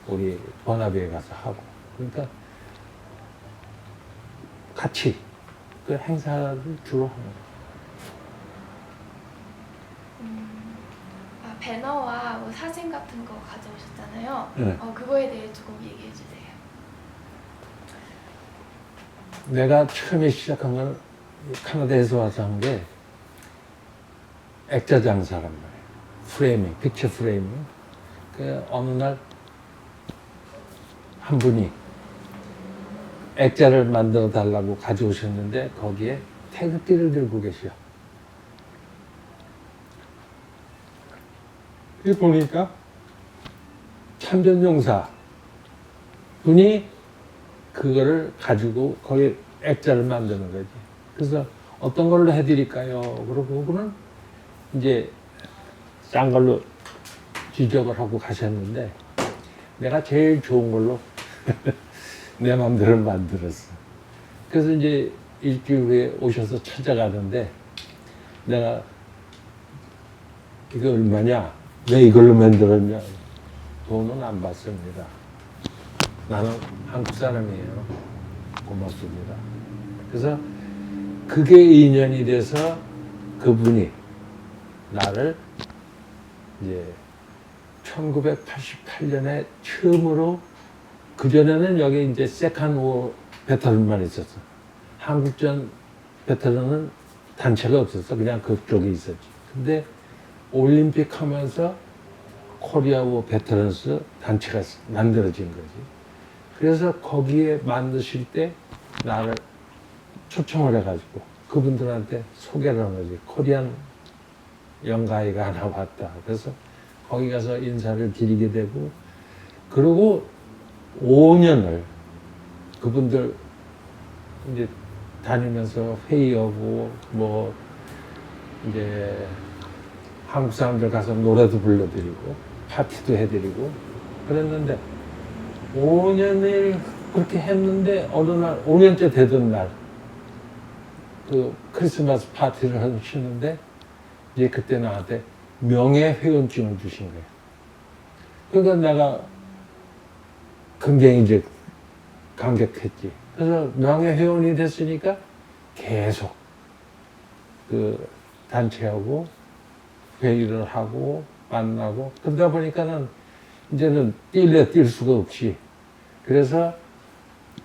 우리 번화비에 가서 하고 그러니까 같이 그 행사를 주로 하는 거예요. 배너와 뭐 사진 같은 거 가져오셨잖아요. 네. 그거에 대해 조금 얘기해 주세요. 내가 처음에 시작한 건 캐나다에서 와서 한 게 액자 장사란 말이에요. 프레이밍, 픽처 프레이밍. 그 어느 날 한 분이 액자를 만들어 달라고 가져오셨는데 거기에 태극기를 들고 계셔. 이 보니까 참전용사 분이 그거를 가지고 거기 액자를 만드는 거지. 그래서 어떤 걸로 해드릴까요? 그러고 그는 이제 싼 걸로 지적을 하고 가셨는데 내가 제일 좋은 걸로 내 마음대로 만들었어. 그래서 이제 일주일 후에 오셔서 찾아가는데 내가 이거 얼마냐? 왜 이걸로 만들었냐? 돈은 안 받습니다. 나는 한국 사람이에요. 고맙습니다. 그래서 그게 인연이 돼서 그분이 나를 이제 1988년에 처음으로 그전에는 여기 이제 세컨워 베테랑만 있었어. 한국전 베테랑은 단체가 없었어. 그냥 그쪽에 있었지. 근데 올림픽 하면서 코리아워 베테랑스 단체가 만들어진 거지. 그래서 거기에 만드실 때 나를 초청을 해가지고 그분들한테 소개를 한 거지. 코리안 영가이가 하나 왔다. 그래서 거기 가서 인사를 드리게 되고, 그리고 5년을 그분들 이제 다니면서 회의하고 뭐 이제 한국 사람들 가서 노래도 불러드리고 파티도 해드리고 그랬는데 5년을 그렇게 했는데 어느 날 5년째 되던 날 그 크리스마스 파티를 하시는데 이제 그때 나한테 명예회원증을 주신 거예요. 그러니까 내가 굉장히 이제 감격했지. 그래서 명예회원이 됐으니까 계속 그 단체하고 회의를 하고 만나고 그러다 보니까는 이제는 뛸 수가 없이 그래서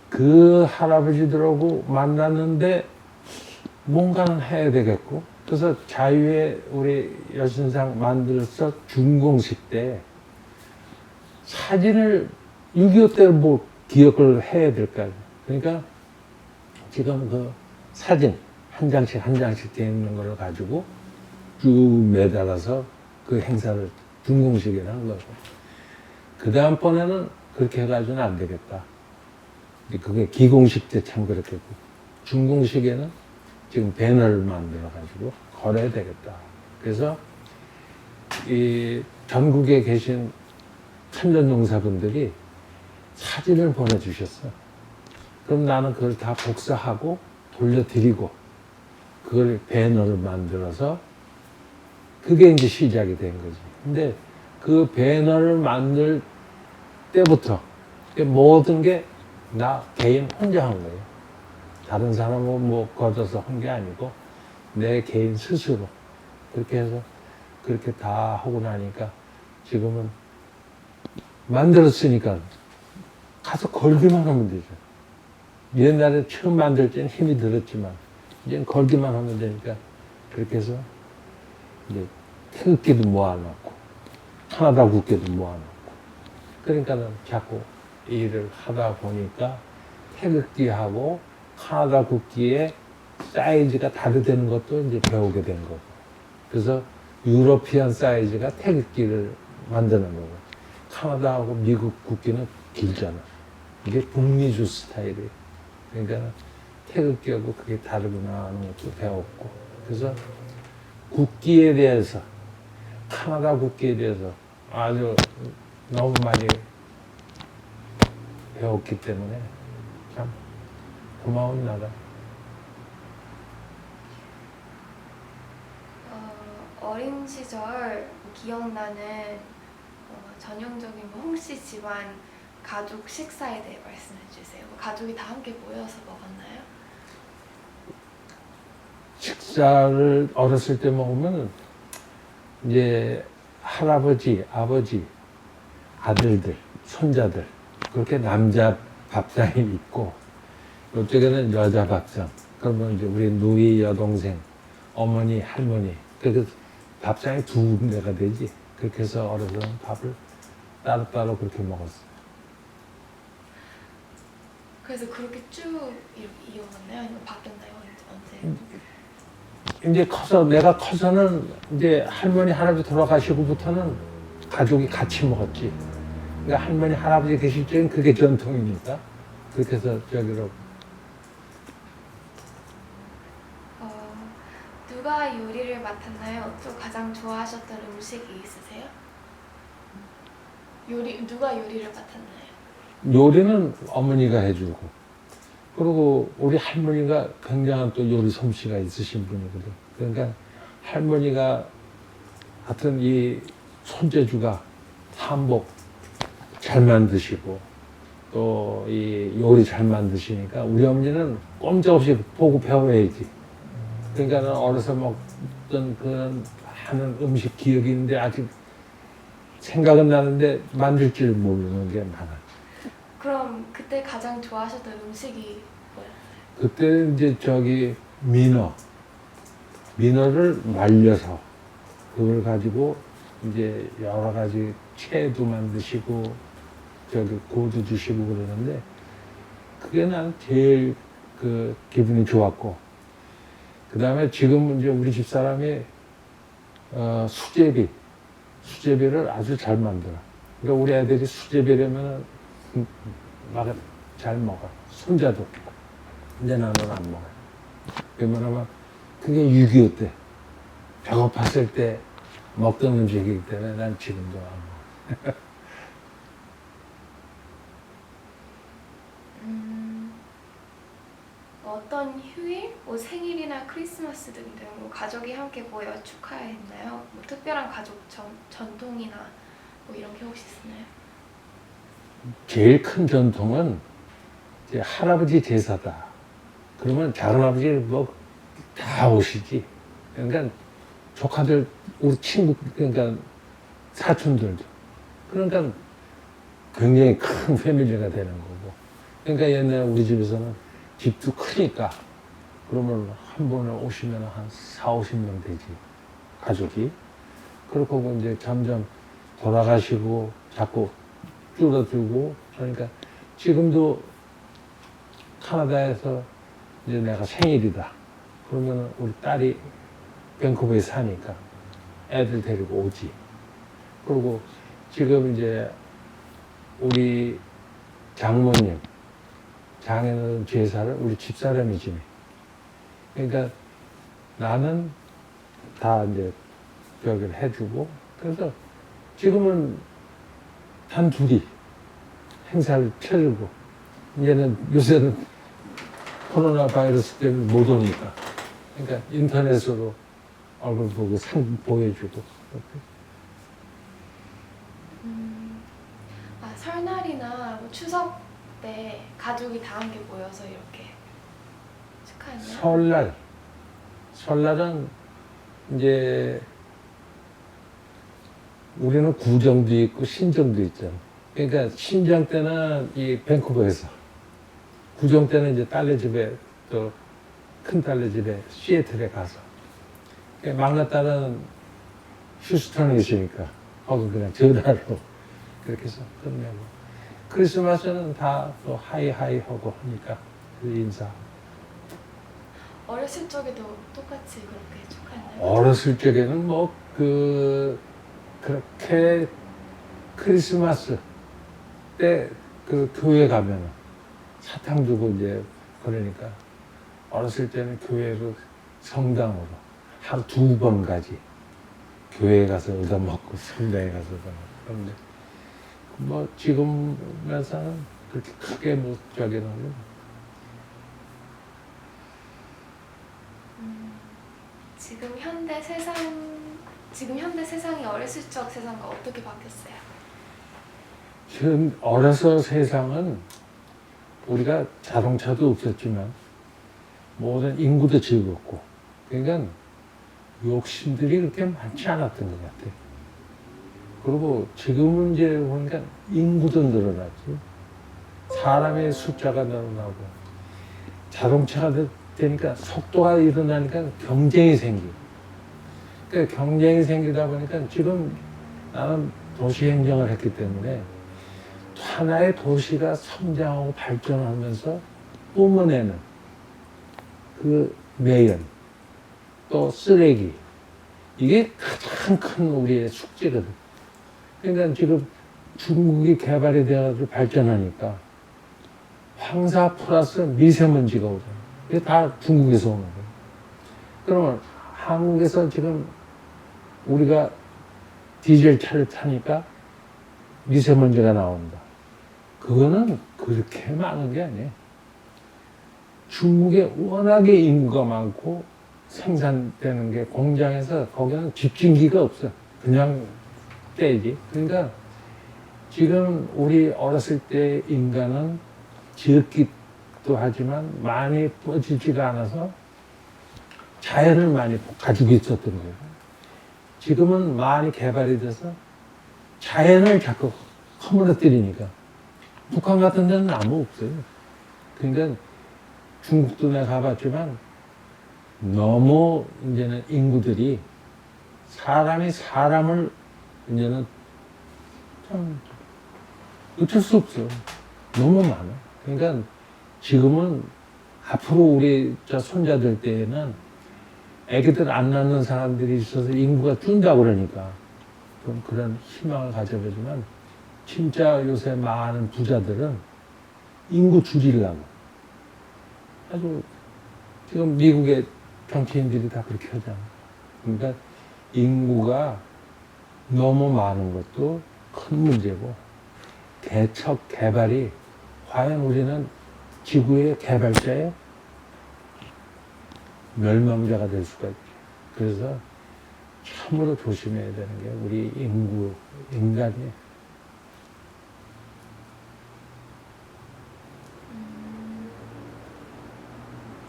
그 할아버지들하고 만났는데 뭔가는 해야 되겠고 그래서 자유의 우리 여신상 만들어서 준공식 때 사진을 6.25 때 뭐 기억을 해야 될까. 그러니까 지금 그 사진 한 장씩 되어 있는 걸 가지고 쭉 매달아서 그 행사를 준공식에 한 거고. 그 다음번에는 그렇게 해가지고는 안 되겠다. 그게 기공식 때 참 그렇겠고. 준공식에는 지금 배너를 만들어가지고 걸어야 되겠다. 그래서 이 전국에 계신 참전용사분들이 사진을 보내주셨어. 그럼 나는 그걸 다 복사하고 돌려드리고 그걸 배너를 만들어서 그게 이제 시작이 된 거지. 근데 그 배너를 만들 때부터 모든 게 나 개인 혼자 한 거예요. 다른 사람은 뭐 거둬서 한 게 아니고 내 개인 스스로 그렇게 해서 그렇게 다 하고 나니까 지금은 만들었으니까 가서 걸기만 하면 되죠. 옛날에 처음 만들 때는 힘이 들었지만 이제는 걸기만 하면 되니까 그렇게 해서 이제 태극기도 모아놓고 하나다 국기도 모아놓고 그러니까는 자꾸 일을 하다 보니까 태극기하고 카나다 국기의 사이즈가 다르다는 것도 이제 배우게 된 거고. 그래서 유러피안 사이즈가 태극기를 만드는 거고. 카나다하고 미국 국기는 길잖아. 이게 북미주 스타일이에요. 그러니까 태극기하고 그게 다르구나 하는 것도 배웠고. 그래서 국기에 대해서, 카나다 국기에 대해서 아주 너무 많이 배웠기 때문에 참 고마운 나라. 어린 시절 기억나는 전형적인 홍씨 집안 가족 식사에 대해 말씀해 주세요. 가족이 다 함께 모여서 먹었나요? 식사를 어렸을 때 먹으면 이제 할아버지, 아버지, 아들들, 손자들 그렇게 남자 밥상이 있고 이쪽에는 여자 밥상. 그러면 이제 우리 누이 여동생, 어머니, 할머니 그렇게 밥상이 두 군데가 되지. 그렇게 해서 어려서는 밥을 따로따로 그렇게 먹었어요. 그래서 그렇게 쭉 이어갔나요? 아니면 바뀌었나요? 언제? 이제 내가 커서는 이제 할머니, 할아버지 돌아가시고부터는 가족이 같이 먹었지. 그러니까 할머니, 할아버지 계실 때는 그게 전통이니까. 그렇게 해서 저기로. 누가 요리를 맡았나요? 또 가장 좋아하셨던 음식이 있으세요? 누가 요리를 맡았나요? 요리는 어머니가 해주고. 그리고 우리 할머니가 굉장한 또 요리 솜씨가 있으신 분이거든. 그러니까 할머니가 하여튼 이 손재주가 한복 잘 만드시고 또 이 요리 잘 만드시니까 우리 어머니는 꼼짝없이 보고 배워야지. 그러니까 어려서 먹던 그런 하는 음식 기억이 있는데 아직 생각은 나는데 만들 줄 모르는 게 많아. 그럼 그때 가장 좋아하셨던 음식이 뭐였어요? 그때 이제 저기 민어를 말려서 그걸 가지고 이제 여러 가지 채도 만드시고 저기 고도 주시고 그러는데 그게 난 제일 그 기분이 좋았고 그 다음에 지금 이제 우리 집사람이 수제비를 아주 잘 만들어. 그러니까 우리 애들이 수제비라면 막 잘 먹어. 손자도. 이제 나는 안 먹어. 왜냐면 그게 6.25 때 배고팠을 때 먹던 음식이기 때문에 난 지금도 안 먹어. 어떤 휴일, 뭐 생일이나 크리스마스 등등 뭐 가족이 함께 모여 축하했나요? 뭐 특별한 가족 전통이나 뭐 이런 게 혹시 있나요? 제일 큰 전통은 이제 할아버지 제사다. 그러면 작은아버지 뭐 다 오시지. 그러니까 조카들, 우리 친구, 그러니까 사촌들도. 그러니까 굉장히 큰 패밀리가 되는 거고. 그러니까 옛날에 우리 집에서는 집도 크니까 그러면 한 번에 오시면 한 4, 50명 되지. 가족이. 그렇고 이제 점점 돌아가시고 자꾸 줄어들고 그러니까 지금도 캐나다에서 이제 내가 생일이다. 그러면 우리 딸이 밴쿠버에 사니까 애들 데리고 오지. 그리고 지금 이제 우리 장모님, 장인어른 제사를 우리 집사람이 지내. 그러니까 나는 다 이제 여기를 해주고 그래서 지금은 단 둘이 행사를 치르고 이제는 요새는 코로나 바이러스 때문에 못 오니까 그러니까 인터넷으로 얼굴 보고 상 보여주고 설날이나 뭐 추석 때 가족이 다 함께 모여서 이렇게 축하했나요? 설날은 이제 우리는 구정도 있고 신정도 있잖아. 그러니까 신정 때는 이 밴쿠버에서, 구정 때는 이제 딸네 집에 또 큰 딸네 집에 시애틀에 가서. 막내딸은 휴스턴에 있으니까 거기 그냥 전화로 그렇게 해서 끝내고. 크리스마스는 다 또 하이하이 하고 하니까 그 인사. 어렸을 적에도 똑같이 그렇게 축하했나요? 어렸을 적에는 뭐 그렇게 크리스마스 때 그 교회 가면은 사탕 주고 이제 그러니까 어렸을 때는 교회로 성당으로 하루 2번 가지. 교회에 가서 얻어먹고 성당에 가서 얻어먹고. 그런데 뭐 지금에서는 그렇게 크게 못 저기는 거. 지금 현대 세상이 어렸을 적 세상과 어떻게 바뀌었어요? 지금 어려서 세상은 우리가 자동차도 없었지만 모든 인구도 즐겁고 그러니까 욕심들이 그렇게 많지 않았던 것 같아요. 그리고 지금은 이제 보니까 인구도 늘어났지. 사람의 숫자가 늘어나고 자동차가 되니까 속도가 일어나니까 경쟁이 생기고 그러니까 경쟁이 생기다 보니까 지금 나는 도시 행정을 했기 때문에 하나의 도시가 성장하고 발전하면서 뿜어내는 그 매연 또 쓰레기 이게 가장 큰 우리의 숙제거든. 그러니까 지금 중국이 개발이 되어서 발전하니까 황사 플러스 미세먼지가 오잖아. 이게 다 중국에서 오는 거예요. 그러면 한국에서 지금 우리가 디젤 차를 타니까 미세먼지가 나온다. 그거는 그렇게 많은 게 아니에요. 중국에 워낙에 인구가 많고 생산되는 게 공장에서 거기는 집진기가 없어. 그냥 떼지. 그러니까 지금 우리 어렸을 때 인간은 지었기도 하지만 많이 뻗지지가 않아서 자연을 많이 가지고 있었던 거예요. 지금은 많이 개발이 돼서 자연을 자꾸 허물어뜨리니까 북한 같은 데는 아무 없어요. 그러니까 중국도 내가 가봤지만 너무 이제는 인구들이 사람이 사람을 이제는 참 어쩔 수 없어. 너무 많아. 그러니까 지금은 앞으로 우리 저 손자들 때에는 애기들 안 낳는 사람들이 있어서 인구가 준다 그러니까 좀 그런 희망을 가져보지만 진짜 요새 많은 부자들은 인구 줄이려고 아주 지금 미국의 정치인들이 다 그렇게 하잖아. 그러니까 인구가 너무 많은 것도 큰 문제고 개척 개발이 과연 우리는 지구의 개발자의 멸망자가 될 수가 있지. 그래서 참으로 조심해야 되는 게 우리 인간이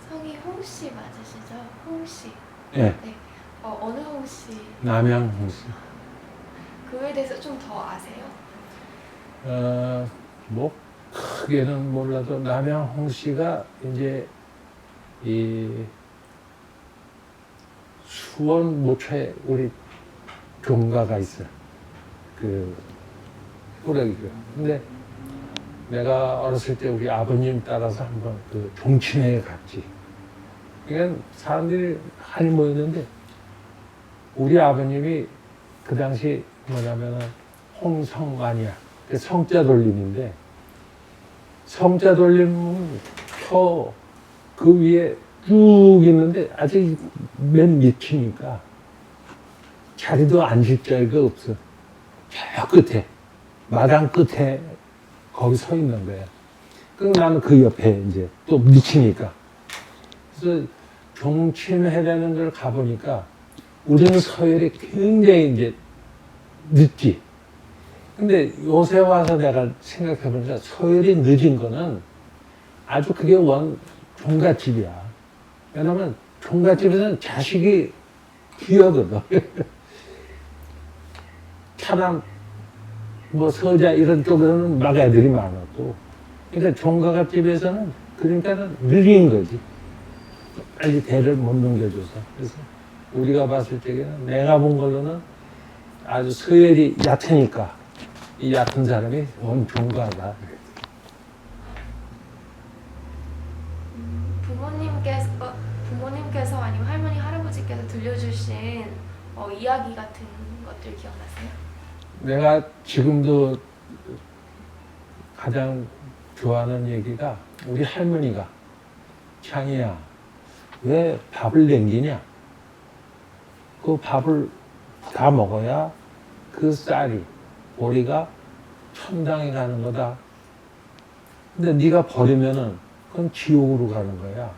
성이 홍씨 맞으시죠? 홍씨. 네. 네. 어느 홍씨? 남양 홍씨. 그에 대해서 좀 더 아세요? 뭐 크게는 몰라도 남양 홍씨가 이제 이 수원 모처에 우리 종가가 있어. 그 호락이가. 근데 내가 어렸을 때 우리 아버님 따라서 한번 그 종친회에 갔지. 그러니까 사람들이 많이 모였는데 우리 아버님이 그 당시 뭐냐면은 홍성만이야. 그 성자 돌림인데 성자 돌림은 표 그 위에 쭉 있는데 아직 맨 밑이니까 자리도 앉을 자리가 없어. 저 끝에 마당 끝에 거기 서 있는 거야. 그럼 나는 그 옆에 이제 또 밑이니까. 그래서 종친회라는 걸 가보니까 우리는 서열이 굉장히 이제 늦지. 근데 요새 와서 내가 생각해보니까 서열이 늦은 거는 아주 그게 종갓집이야. 왜냐면 종갓집에서는 자식이 귀하거든. 차남, 뭐 서자 이런 쪽에서는 막 애들이 많았고. 그러니까 종갓집에서는 그러니까는 느린 거지. 빨리 대를 못 넘겨줘서. 그래서 우리가 봤을 때에는 내가 본 걸로는 아주 서열이 얕으니까 이 얕은 사람이 종가다. 어머니께서 아니면 할머니, 할아버지께서 들려주신 이야기 같은 것들 기억나세요? 내가 지금도 가장 좋아하는 얘기가 우리 할머니가 창이야 왜 밥을 남기냐? 그 밥을 다 먹어야 그 쌀이 보리가 천당에 가는 거다. 근데 네가 버리면은 그건 지옥으로 가는 거야.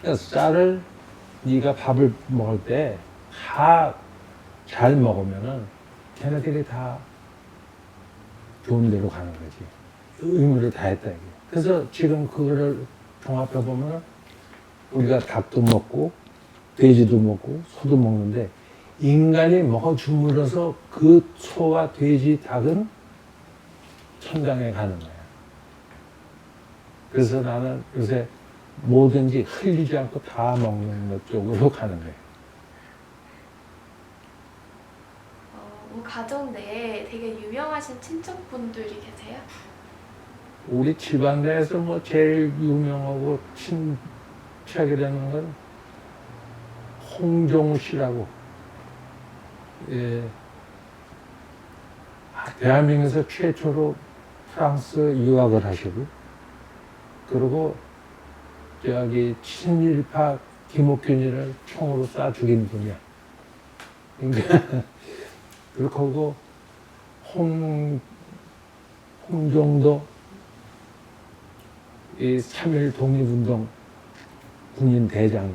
그러니까 쌀을 네가 밥을 먹을 때 다 잘 먹으면은 걔네들이 다 좋은 데로 가는 거지. 의무를 다했다 이게. 그래서 지금 그거를 종합해 보면 우리가 닭도 먹고 돼지도 먹고 소도 먹는데 인간이 먹어 주물러서 그 소와 돼지, 닭은 천당에 가는 거야. 그래서 나는 요새 뭐든지 흘리지 않고 다 먹는 것 쪽으로 가는 거예요. 뭐 가족 내에 되게 유명하신 친척분들이 계세요? 우리 집안 내에서 뭐 제일 유명하고 친척이라는 건 홍종우 씨라고, 예, 대한민국에서 최초로 프랑스 유학을 하시고, 그리고 저기 친일파 김옥균이를 총으로 쏴 죽인 분이야. 그러니까 그리고 홍종도 이 3.1 독립운동 군인 대장이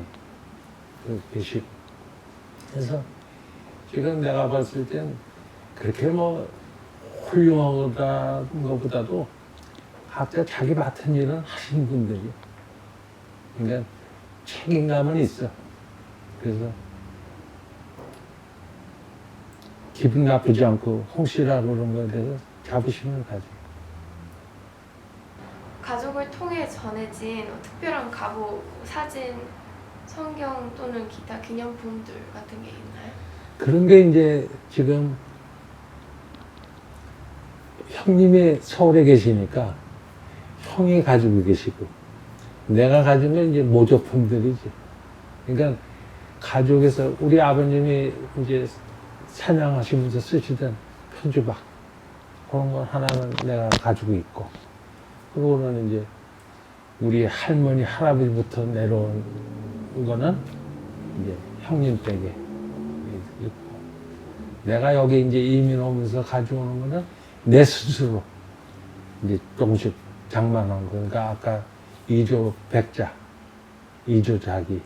계시고. 그래서 지금 내가 봤을 땐 그렇게 뭐 훌륭하다는 것보다도 각자 자기 맡은 일은 하신 분들이. 그러니까 책임감은 있어. 그래서 기분 나쁘지 않고 홍씨라고 그런 거에 대해서 자부심을 가지고. 가족을 통해 전해진 특별한 가보, 사진, 성경 또는 기타 기념품들 같은 게 있나요? 그런 게 이제 지금 형님이 서울에 계시니까 형이 가지고 계시고 내가 가진 건 이제 모조품들이지. 그러니까 가족에서 우리 아버님이 이제 사냥하시면서 쓰시던 편주박 그런 거 하나는 내가 가지고 있고, 그리고는 이제 우리 할머니 할아버지부터 내려온 거는 이제 형님 댁에 있고, 내가 여기 이제 이민 오면서 가져오는 거는 내 스스로 이제 조금씩 장만한 거. 그러니까 아까 이조 백자, 이조 자기,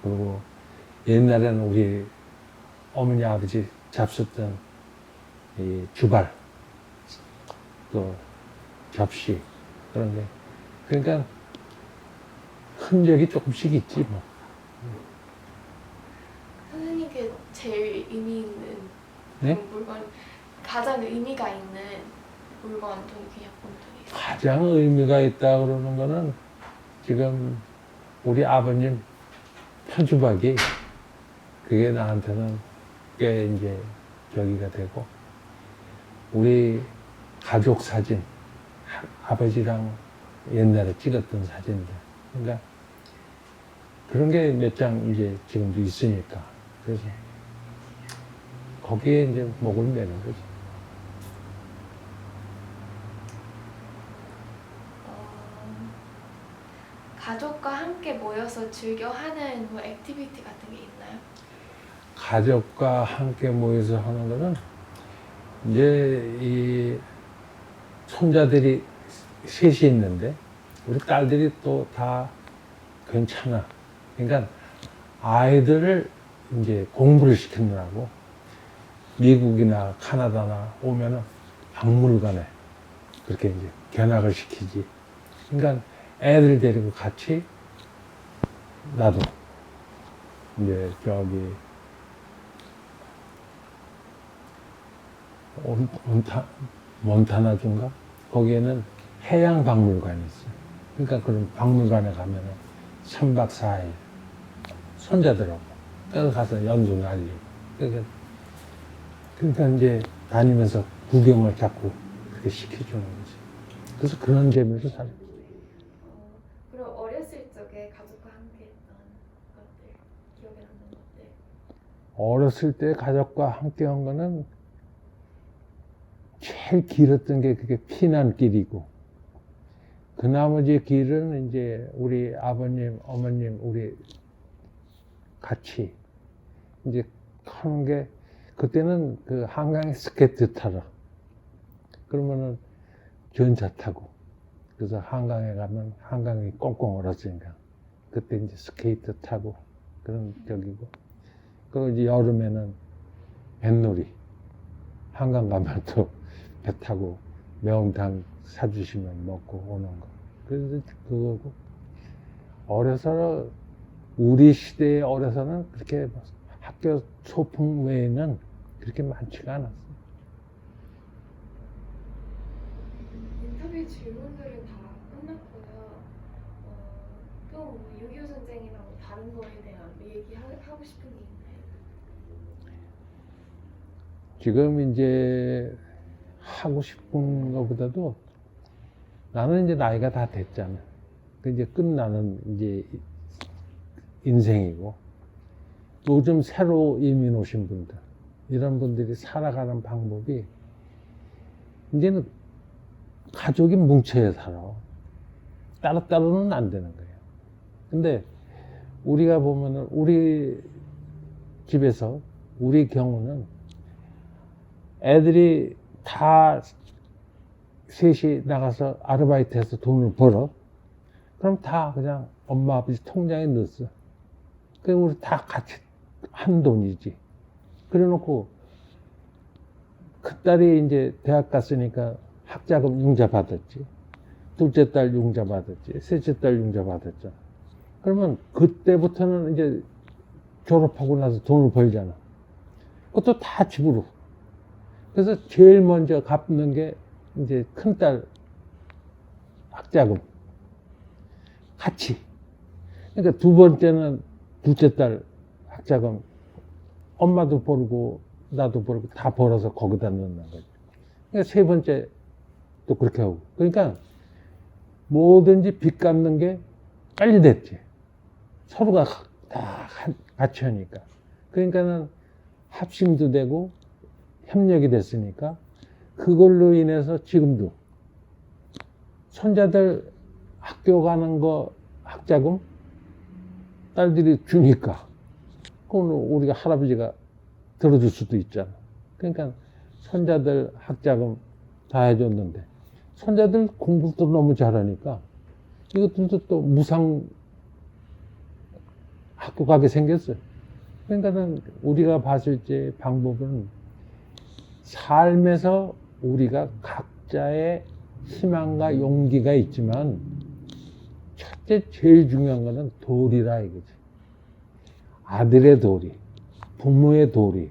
그리고 옛날에는 우리 어머니 아버지 잡수던 이 주발, 또 접시, 그런 게. 그러니까 흔적이 조금씩 있지 뭐. 선생님께 제일 의미 있는 네? 물건, 가장 의미가 있는 물건 또는 기념품들이 있어요? 가장 의미가 있다 그러는 거는 지금 우리 아버님 편주박이, 그게 나한테는 꽤 이제 저기가 되고, 우리 가족 사진, 아버지랑 옛날에 찍었던 사진들. 그러니까 그런 게 몇 장 이제 지금도 있으니까. 그래서 거기에 이제 목을 매는 거지. 가족과 함께 모여서 즐겨 하는 뭐 액티비티 같은 게 있나요? 가족과 함께 모여서 하는 거는 이제 이 손자들이 셋이 있는데 우리 딸들이 또 다 괜찮아. 그러니까 아이들을 이제 공부를 시키느라고 미국이나 카나다나 오면은 박물관에 그렇게 이제 견학을 시키지. 그러니까 애들 데리고 같이 나도 이제 저기 몬타나주인가? 거기에는 해양 박물관이 있어. 그러니까 그런 박물관에 가면은 3박 4일 손자들하고 거기 가서 연수 날리고. 그러니까 이제 다니면서 구경을 자꾸 그렇게 시켜주는 거지. 그래서 그런 재미로 살아. 그럼 어렸을 적에 가족과 함께 했던 어렸을 때 가족과 함께 한 거는 제일 길었던 게 그게 피난길이고, 그 나머지 길은 이제 우리 아버님, 어머님, 우리 같이 이제 하는 게, 그때는 그 한강에 스케이트 타러, 그러면은 전차 타고, 그래서 한강에 가면 한강이 꽁꽁 얼었으니까 그때 이제 스케이트 타고 그런 격이고, 그리고 이제 여름에는 뱃놀이, 한강 가면 또 배 타고 매운탕 사주시면 먹고 오는 거. 그래서 그거고, 어려서, 우리 시대에 어려서는 그렇게 학교 소풍 외에는 그렇게 많지가 않았어. 인터뷰 질문들은 다 끝났고요. 또 6.25 전쟁이나 뭐 다른 거에 대한 얘기하고 싶은 게 있나요? 지금 이제 하고 싶은 것보다도 나는 이제 나이가 다 됐잖아. 그 이제 끝나는 이제 인생이고, 요즘 새로 이민 오신 분들, 이런 분들이 살아가는 방법이 이제는 가족이 뭉쳐야 살아. 따로따로는 안 되는 거예요. 근데 우리가 보면은 우리 집에서, 우리 경우는 애들이 다 셋이 나가서 아르바이트해서 돈을 벌어. 그럼 다 그냥 엄마 아버지 통장에 넣었어. 그럼 우리 다 같이 한 돈이지. 그래 놓고 그 딸이 이제 대학 갔으니까 학자금 융자 받았지. 둘째 딸 융자 받았지. 셋째 딸 융자 받았잖아. 그러면 그때부터는 이제 졸업하고 나서 돈을 벌잖아. 그것도 다 집으로. 그래서 제일 먼저 갚는 게 이제 큰딸 학자금. 같이. 그러니까 두 번째는 둘째 딸 학자금. 엄마도 벌고 나도 벌고 다 벌어서 거기다 넣는 거죠. 그러니까 세 번째 또 그렇게 하고. 그러니까 뭐든지 빚 갚는 게 빨리 됐지. 서로가 다 같이 하니까. 그러니까는 합심도 되고 협력이 됐으니까, 그걸로 인해서 지금도 손자들 학교 가는 거 학자금 딸들이 주니까 그건 우리가 할아버지가 들어줄 수도 있잖아. 그러니까 손자들 학자금 다 해줬는데, 손자들 공부도 너무 잘하니까 이것들도 또 무상 학교 가게 생겼어요. 그러니까는 우리가 봤을 때 방법은, 삶에서 우리가 각자의 희망과 용기가 있지만 첫째 제일 중요한 거는 도리라 이거지. 아들의 도리, 부모의 도리.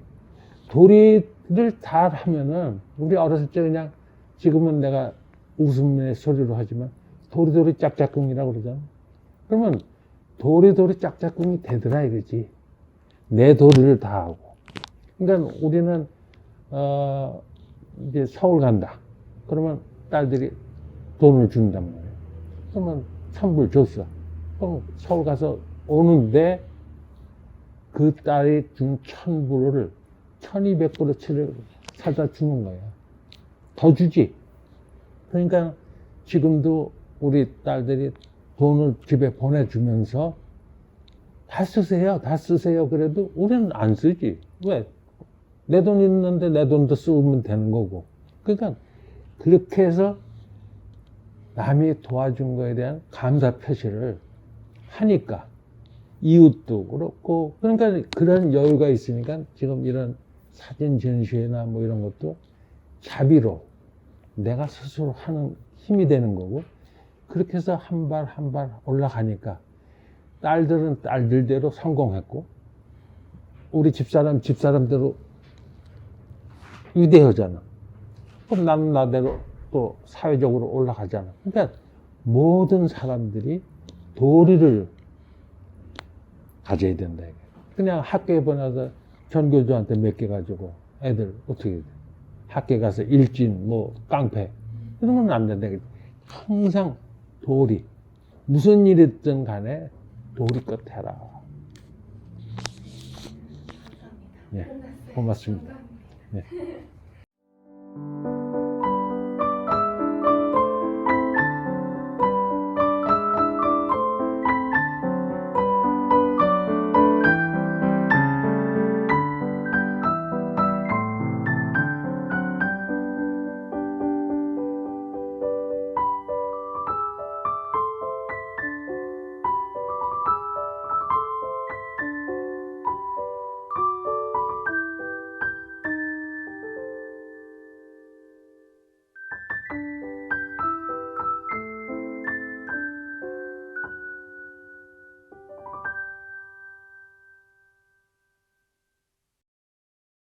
도리를 다 하면은, 우리 어렸을 때 그냥, 지금은 내가 웃음의 소리로 하지만 도리도리 짝짝꿍이라고 그러잖아. 그러면 도리도리 짝짝꿍이 되더라 이거지. 내 도리를 다 하고. 그러니까 우리는 이제 서울 간다. 그러면 딸들이 돈을 준단 말이에요. 그러면 천불 줬어. 그럼 서울 가서 오는데 그 딸이 준 1,000불을 1,200불어치를 사다 주는 거야. 더 주지. 그러니까 지금도 우리 딸들이 돈을 집에 보내주면서 다 쓰세요, 다 쓰세요. 그래도 우리는 안 쓰지. 왜? 내 돈 있는데 내 돈도 쓰면 되는 거고. 그러니까 그렇게 해서 남이 도와준 거에 대한 감사 표시를 하니까, 이웃도 그렇고, 그러니까 그런 여유가 있으니까 지금 이런 사진 전시회나 뭐 이런 것도 자비로 내가 스스로 하는 힘이 되는 거고, 그렇게 해서 한 발 한 발 올라가니까 딸들은 딸들대로 성공했고, 우리 집사람대로 위대하잖아. 그럼 나는 나대로 또 사회적으로 올라가잖아. 그러니까 모든 사람들이 도리를 가져야 된다. 그냥 학교에 보내서 전교조한테 몇 개 가지고 애들 어떻게 돼? 학교에 가서 일진, 뭐 깡패 이런 건 안 된다. 항상 도리, 무슨 일이든 간에 도리껏 해라. 감사합니다. 예, 끝났어요. 고맙습니다. 감사합니다. 예.